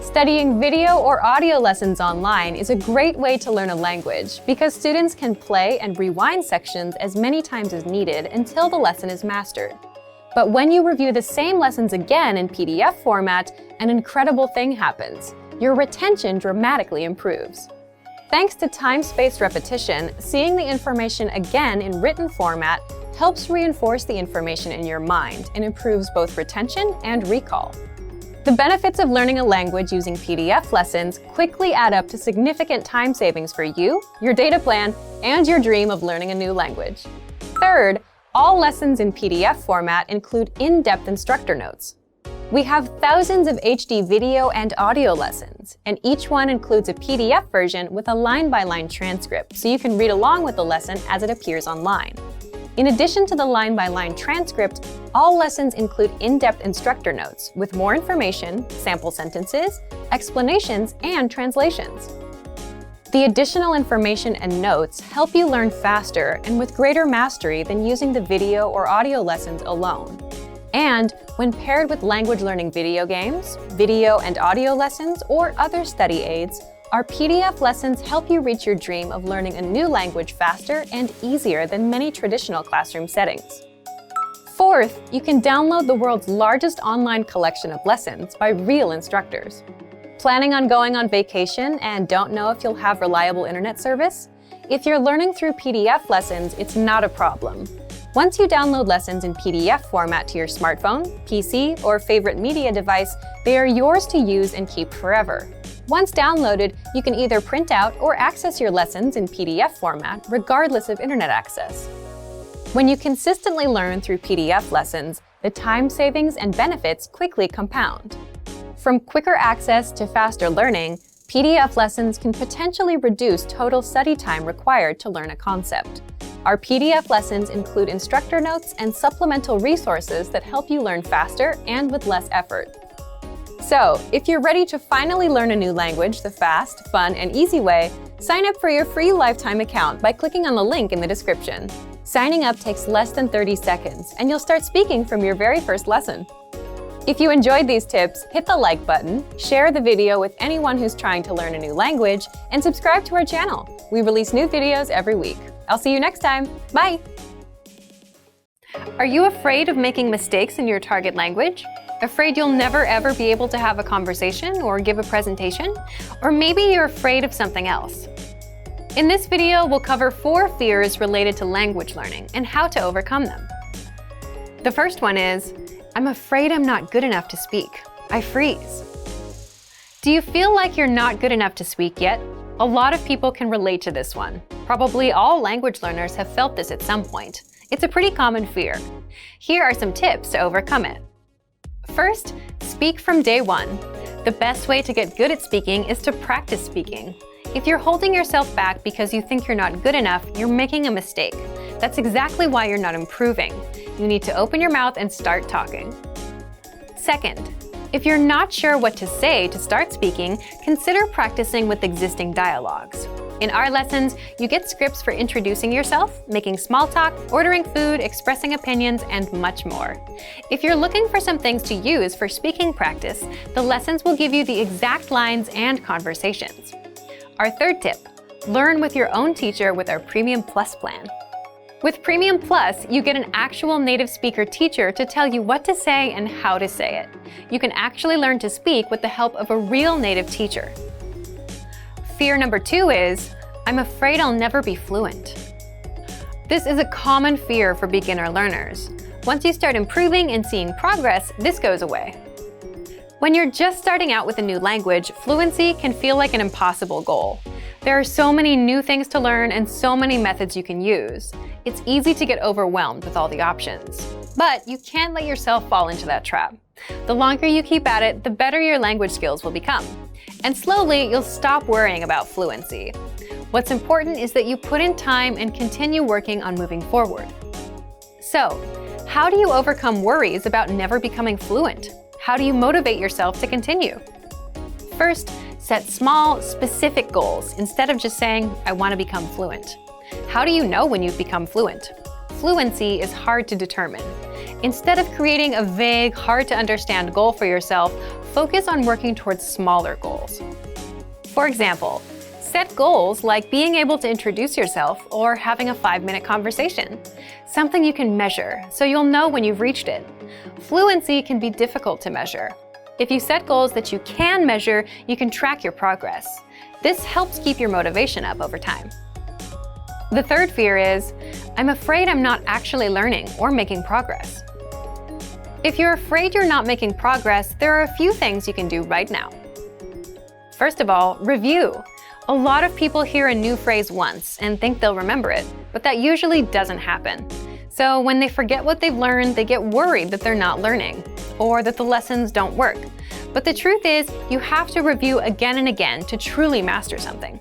Studying video or audio lessons online is a great way to learn a language because students can play and rewind sections as many times as needed until the lesson is mastered. But when you review the same lessons again in PDF format, an incredible thing happens. Your retention dramatically improves. Thanks to time-spaced repetition, seeing the information again in written format helps reinforce the information in your mind and improves both retention and recall. The benefits of learning a language using PDF lessons quickly add up to significant time savings for you, your data plan, and your dream of learning a new language. Third, all lessons in PDF format include in-depth instructor notes. We have thousands of HD video and audio lessons, and each one includes a PDF version with a line-by-line transcript, so you can read along with the lesson as it appears online. In addition to the line-by-line transcript, all lessons include in-depth instructor notes with more information, sample sentences, explanations, and translations. The additional information and notes help you learn faster and with greater mastery than using the video or audio lessons alone. And when paired with language learning video games, video and audio lessons, or other study aids, our PDF lessons help you reach your dream of learning a new language faster and easier than many traditional classroom settings. Fourth, you can download the world's largest online collection of lessons by real instructors. Planning on going on vacation and don't know if you'll have reliable internet service? If you're learning through PDF lessons, it's not a problem. Once you download lessons in PDF format to your smartphone, PC, or favorite media device, they are yours to use and keep forever. Once downloaded, you can either print out or access your lessons in PDF format, regardless of internet access. When you consistently learn through PDF lessons, the time savings and benefits quickly compound. From quicker access to faster learning, PDF lessons can potentially reduce total study time required to learn a concept. Our PDF lessons include instructor notes and supplemental resources that help you learn faster and with less effort. So, if you're ready to finally learn a new language the fast, fun, and easy way, sign up for your free lifetime account by clicking on the link in the description. Signing up takes less than 30 seconds, and you'll start speaking from your very first lesson. If you enjoyed these tips, hit the like button, share the video with anyone who's trying to learn a new language, and subscribe to our channel. We release new videos every week. I'll see you next time. Bye! Are you afraid of making mistakes in your target language? Afraid you'll never ever be able to have a conversation or give a presentation? Or maybe you're afraid of something else. In this video, we'll cover 4 fears related to language learning and how to overcome them. The first one is, I'm afraid I'm not good enough to speak. I freeze. Do you feel like you're not good enough to speak yet? A lot of people can relate to this one. Probably all language learners have felt this at some point. It's a pretty common fear. Here are some tips to overcome it. First, speak from day one. The best way to get good at speaking is to practice speaking. If you're holding yourself back because you think you're not good enough, you're making a mistake. That's exactly why you're not improving. You need to open your mouth and start talking. Second, if you're not sure what to say to start speaking, consider practicing with existing dialogues. In our lessons, you get scripts for introducing yourself, making small talk, ordering food, expressing opinions, and much more. If you're looking for some things to use for speaking practice, the lessons will give you the exact lines and conversations. Our third tip, learn with your own teacher with our Premium Plus plan. With Premium Plus, you get an actual native speaker teacher to tell you what to say and how to say it. You can actually learn to speak with the help of a real native teacher. Fear number 2 is, I'm afraid I'll never be fluent. This is a common fear for beginner learners. Once you start improving and seeing progress, this goes away. When you're just starting out with a new language, fluency can feel like an impossible goal. There are so many new things to learn and so many methods you can use. It's easy to get overwhelmed with all the options. But you can't let yourself fall into that trap. The longer you keep at it, the better your language skills will become. And slowly, you'll stop worrying about fluency. What's important is that you put in time and continue working on moving forward. So, how do you overcome worries about never becoming fluent? How do you motivate yourself to continue? First, set small, specific goals instead of just saying, I want to become fluent. How do you know when you've become fluent? Fluency is hard to determine. Instead of creating a vague, hard-to-understand goal for yourself, focus on working towards smaller goals. For example, set goals like being able to introduce yourself or having a 5-minute conversation, something you can measure so you'll know when you've reached it. Fluency can be difficult to measure. If you set goals that you can measure, you can track your progress. This helps keep your motivation up over time. The third fear is, I'm afraid I'm not actually learning or making progress. If you're afraid you're not making progress, there are a few things you can do right now. First of all, review. A lot of people hear a new phrase once and think they'll remember it, but that usually doesn't happen. So when they forget what they've learned, they get worried that they're not learning, or that the lessons don't work. But the truth is, you have to review again and again to truly master something.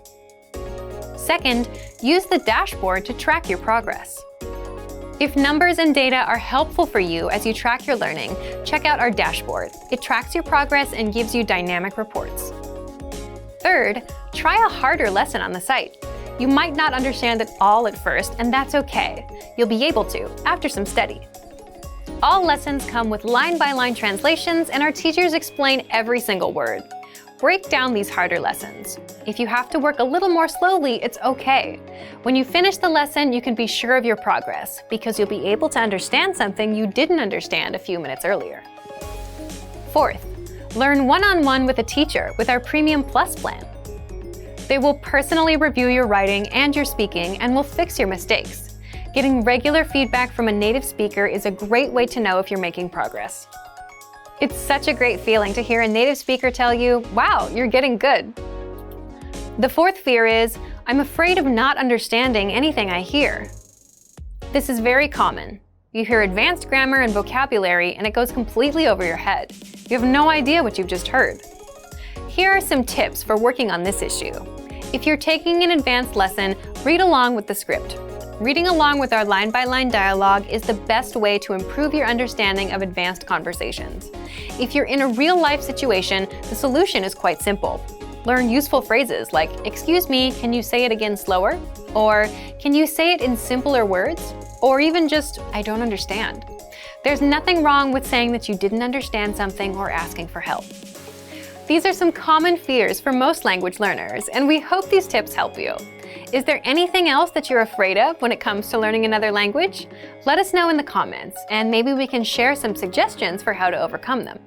Second, use the dashboard to track your progress. If numbers and data are helpful for you as you track your learning, check out our dashboard. It tracks your progress and gives you dynamic reports. Third, try a harder lesson on the site. You might not understand it all at first, and that's okay. You'll be able to after some study. All lessons come with line-by-line translations, and our teachers explain every single word. Break down these harder lessons. If you have to work a little more slowly, it's okay. When you finish the lesson, you can be sure of your progress because you'll be able to understand something you didn't understand a few minutes earlier. Fourth, learn one-on-one with a teacher with our Premium Plus plan. They will personally review your writing and your speaking and will fix your mistakes. Getting regular feedback from a native speaker is a great way to know if you're making progress. It's such a great feeling to hear a native speaker tell you, wow, you're getting good. The fourth fear is, I'm afraid of not understanding anything I hear. This is very common. You hear advanced grammar and vocabulary and it goes completely over your head. You have no idea what you've just heard. Here are some tips for working on this issue. If you're taking an advanced lesson, read along with the script. Reading along with our line-by-line dialogue is the best way to improve your understanding of advanced conversations. If you're in a real-life situation, the solution is quite simple. Learn useful phrases like, "Excuse me, can you say it again slower?" Or, "Can you say it in simpler words?" Or even just, "I don't understand." There's nothing wrong with saying that you didn't understand something or asking for help. These are some common fears for most language learners, and we hope these tips help you. Is there anything else that you're afraid of when it comes to learning another language? Let us know in the comments, and maybe we can share some suggestions for how to overcome them.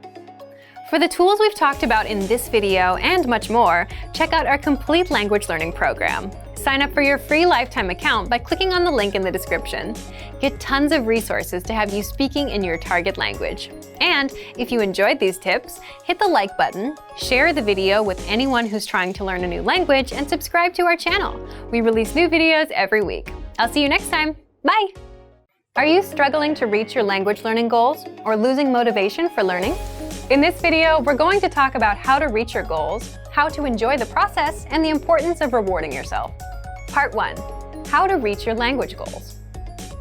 For the tools we've talked about in this video and much more, check out our complete language learning program. Sign up for your free lifetime account by clicking on the link in the description. Get tons of resources to have you speaking in your target language. And if you enjoyed these tips, hit the like button, share the video with anyone who's trying to learn a new language, and subscribe to our channel. We release new videos every week. I'll see you next time. Bye! Are you struggling to reach your language learning goals or losing motivation for learning? In this video, we're going to talk about how to reach your goals, how to enjoy the process, and the importance of rewarding yourself. Part 1. How to reach your language goals.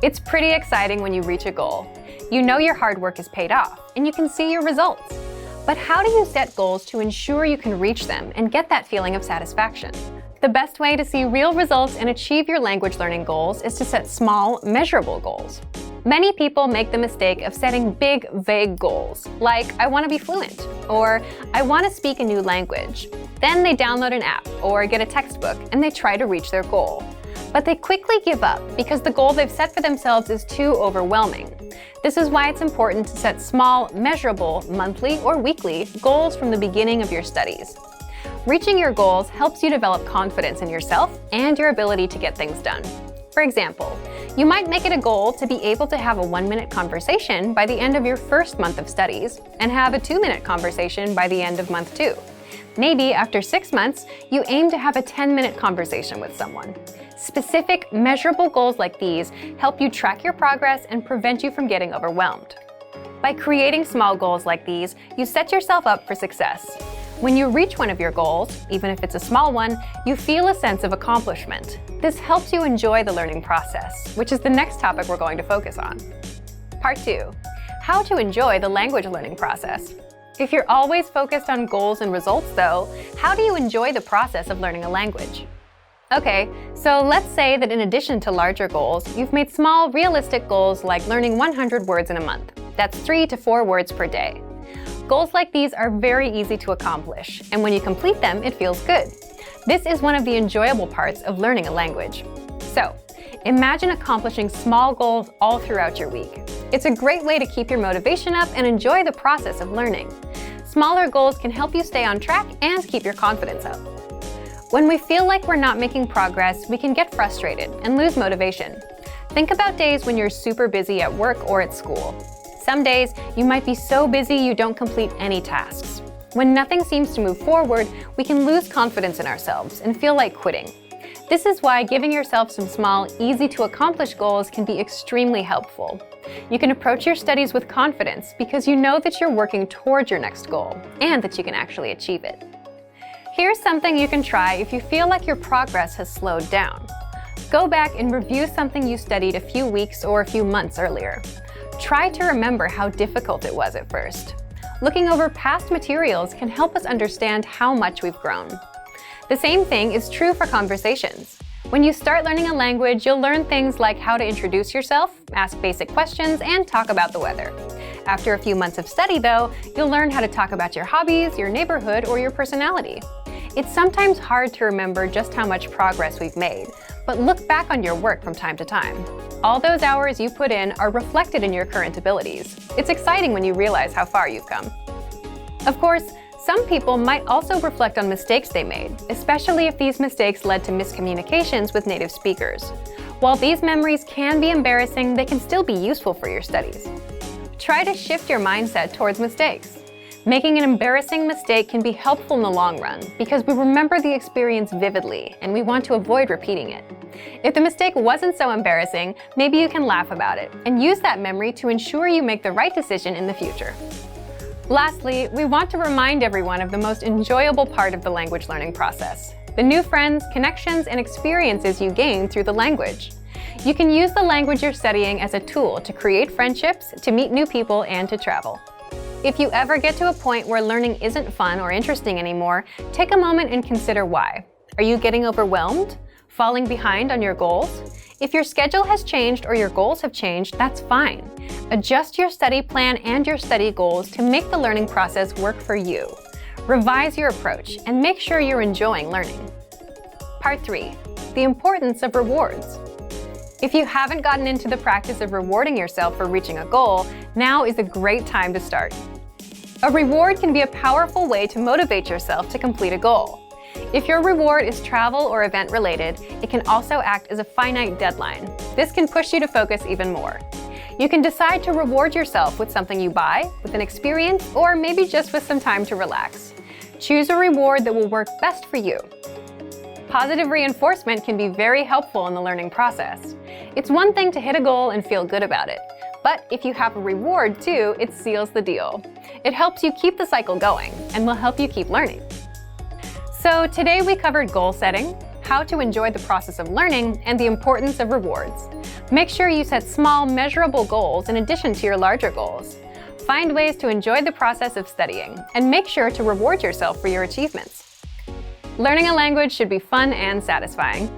It's pretty exciting when you reach a goal. You know your hard work is paid off, and you can see your results. But how do you set goals to ensure you can reach them and get that feeling of satisfaction? The best way to see real results and achieve your language learning goals is to set small, measurable goals. Many people make the mistake of setting big, vague goals, like I want to be fluent, or I want to speak a new language. Then they download an app or get a textbook and they try to reach their goal. But they quickly give up because the goal they've set for themselves is too overwhelming. This is why it's important to set small, measurable, monthly or weekly goals from the beginning of your studies. Reaching your goals helps you develop confidence in yourself and your ability to get things done. For example, you might make it a goal to be able to have a 1-minute conversation by the end of your first month of studies and have a 2-minute conversation by the end of month 2. Maybe after 6 months, you aim to have a 10-minute conversation with someone. Specific, measurable goals like these help you track your progress and prevent you from getting overwhelmed. By creating small goals like these, you set yourself up for success. When you reach one of your goals, even if it's a small one, you feel a sense of accomplishment. This helps you enjoy the learning process, which is the next topic we're going to focus on. Part 2. How to enjoy the language learning process. If you're always focused on goals and results, though, how do you enjoy the process of learning a language? Okay, so let's say that in addition to larger goals, you've made small, realistic goals like learning 100 words in a month. That's 3 to 4 words per day. Goals like these are very easy to accomplish, and when you complete them, it feels good. This is one of the enjoyable parts of learning a language. So, imagine accomplishing small goals all throughout your week. It's a great way to keep your motivation up and enjoy the process of learning. Smaller goals can help you stay on track and keep your confidence up. When we feel like we're not making progress, we can get frustrated and lose motivation. Think about days when you're super busy at work or at school. Some days, you might be so busy you don't complete any tasks. When nothing seems to move forward, we can lose confidence in ourselves and feel like quitting. This is why giving yourself some small, easy-to-accomplish goals can be extremely helpful. You can approach your studies with confidence because you know that you're working towards your next goal and that you can actually achieve it. Here's something you can try if you feel like your progress has slowed down. Go back and review something you studied a few weeks or a few months earlier. Try to remember how difficult it was at first. Looking over past materials can help us understand how much we've grown. The same thing is true for conversations. When you start learning a language, you'll learn things like how to introduce yourself, ask basic questions, and talk about the weather. After a few months of study, though, you'll learn how to talk about your hobbies, your neighborhood, or your personality. It's sometimes hard to remember just how much progress we've made, but look back on your work from time to time. All those hours you put in are reflected in your current abilities. It's exciting when you realize how far you've come. Of course, some people might also reflect on mistakes they made, especially if these mistakes led to miscommunications with native speakers. While these memories can be embarrassing, they can still be useful for your studies. Try to shift your mindset towards mistakes. Making an embarrassing mistake can be helpful in the long run because we remember the experience vividly and we want to avoid repeating it. If the mistake wasn't so embarrassing, maybe you can laugh about it and use that memory to ensure you make the right decision in the future. Lastly, we want to remind everyone of the most enjoyable part of the language learning process: the new friends, connections, and experiences you gain through the language. You can use the language you're studying as a tool to create friendships, to meet new people, and to travel. If you ever get to a point where learning isn't fun or interesting anymore, take a moment and consider why. Are you getting overwhelmed? Falling behind on your goals? If your schedule has changed or your goals have changed, that's fine. Adjust your study plan and your study goals to make the learning process work for you. Revise your approach and make sure you're enjoying learning. Part 3. The importance of rewards. If you haven't gotten into the practice of rewarding yourself for reaching a goal, now is a great time to start. A reward can be a powerful way to motivate yourself to complete a goal. If your reward is travel or event related, it can also act as a finite deadline. This can push you to focus even more. You can decide to reward yourself with something you buy, with an experience, or maybe just with some time to relax. Choose a reward that will work best for you. Positive reinforcement can be very helpful in the learning process. It's one thing to hit a goal and feel good about it, but if you have a reward too, it seals the deal. It helps you keep the cycle going and will help you keep learning. So today we covered goal setting, how to enjoy the process of learning, and the importance of rewards. Make sure you set small, measurable goals in addition to your larger goals. Find ways to enjoy the process of studying, and make sure to reward yourself for your achievements. Learning a language should be fun and satisfying.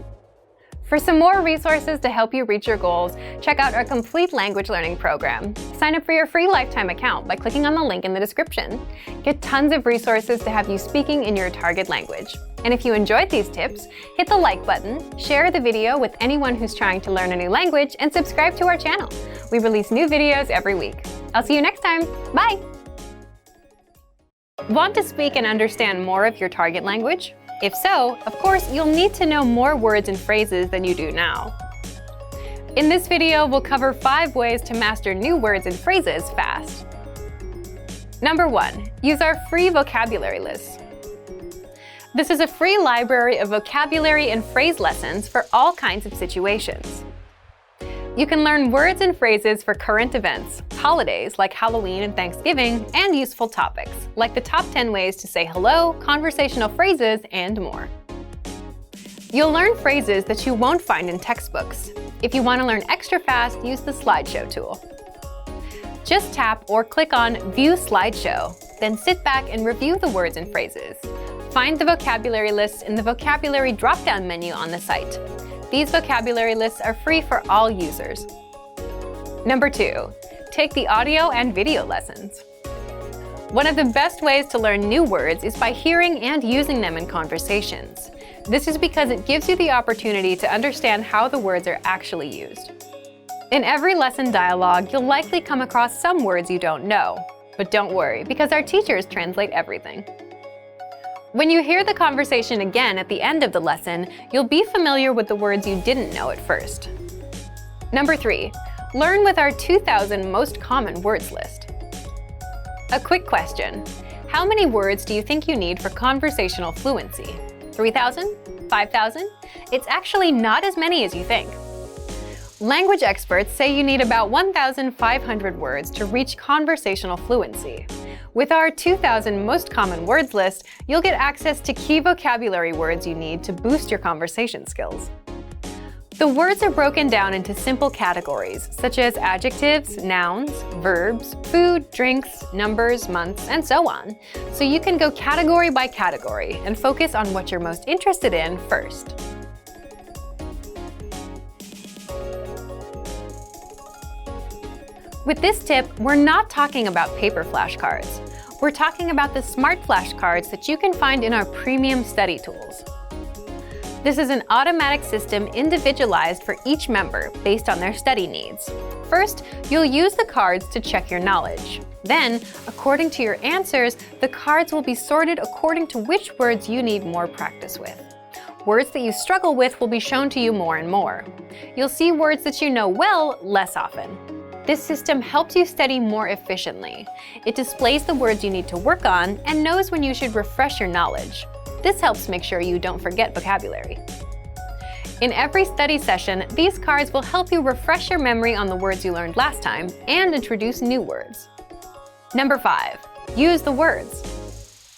For some more resources to help you reach your goals, check out our complete language learning program. Sign up for your free lifetime account by clicking on the link in the description. Get tons of resources to have you speaking in your target language. And if you enjoyed these tips, hit the like button, share the video with anyone who's trying to learn a new language, and subscribe to our channel. We release new videos every week. I'll see you next time. Bye! Want to speak and understand more of your target language? If so, of course, you'll need to know more words and phrases than you do now. In this video, we'll cover 5 ways to master new words and phrases fast. Number 1. Use our free vocabulary list. This is a free library of vocabulary and phrase lessons for all kinds of situations. You can learn words and phrases for current events, holidays like Halloween and Thanksgiving, and useful topics, like the top 10 ways to say hello, conversational phrases, and more. You'll learn phrases that you won't find in textbooks. If you want to learn extra fast, use the slideshow tool. Just tap or click on View Slideshow, then sit back and review the words and phrases. Find the vocabulary lists in the vocabulary drop-down menu on the site. These vocabulary lists are free for all users. Number 2. Take the audio and video lessons. One of the best ways to learn new words is by hearing and using them in conversations. This is because it gives you the opportunity to understand how the words are actually used. In every lesson dialogue, you'll likely come across some words you don't know. But don't worry, because our teachers translate everything. When you hear the conversation again at the end of the lesson, you'll be familiar with the words you didn't know at first. Number 3. Learn with our 2,000 most common words list. A quick question. How many words do you think you need for conversational fluency? 3,000? 5,000? It's actually not as many as you think. Language experts say you need about 1,500 words to reach conversational fluency. With our 2,000 most common words list, you'll get access to key vocabulary words you need to boost your conversation skills. The words are broken down into simple categories, such as adjectives, nouns, verbs, food, drinks, numbers, months, and so on. So you can go category by category and focus on what you're most interested in first. With this tip, we're not talking about paper flashcards. We're talking about the smart flashcards that you can find in our premium study tools. This is an automatic system individualized for each member based on their study needs. First, you'll use the cards to check your knowledge. Then, according to your answers, the cards will be sorted according to which words you need more practice with. Words that you struggle with will be shown to you more and more. You'll see words that you know well less often. This system helps you study more efficiently. It displays the words you need to work on and knows when you should refresh your knowledge. This helps make sure you don't forget vocabulary. In every study session, these cards will help you refresh your memory on the words you learned last time and introduce new words. Number 5. Use the words.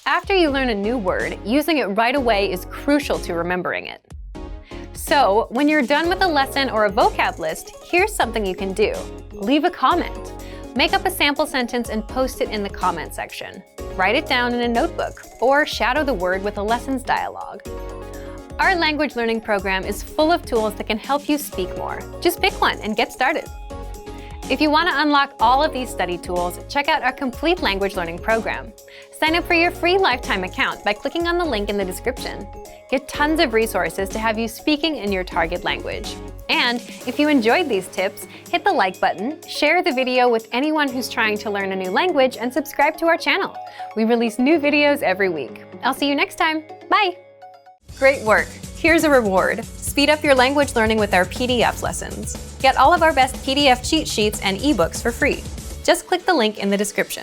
After you learn a new word, using it right away is crucial to remembering it. So, when you're done with a lesson or a vocab list, here's something you can do. Leave a comment. Make up a sample sentence and post it in the comment section. Write it down in a notebook, or shadow the word with a lessons dialogue. Our language learning program is full of tools that can help you speak more. Just pick one and get started. If you want to unlock all of these study tools, check out our complete language learning program. Sign up for your free lifetime account by clicking on the link in the description. Get tons of resources to have you speaking in your target language. And if you enjoyed these tips, hit the like button, share the video with anyone who's trying to learn a new language, and subscribe to our channel. We release new videos every week. I'll see you next time. Bye! Great work! Here's a reward. Speed up your language learning with our PDF lessons. Get all of our best PDF cheat sheets and ebooks for free. Just click the link in the description.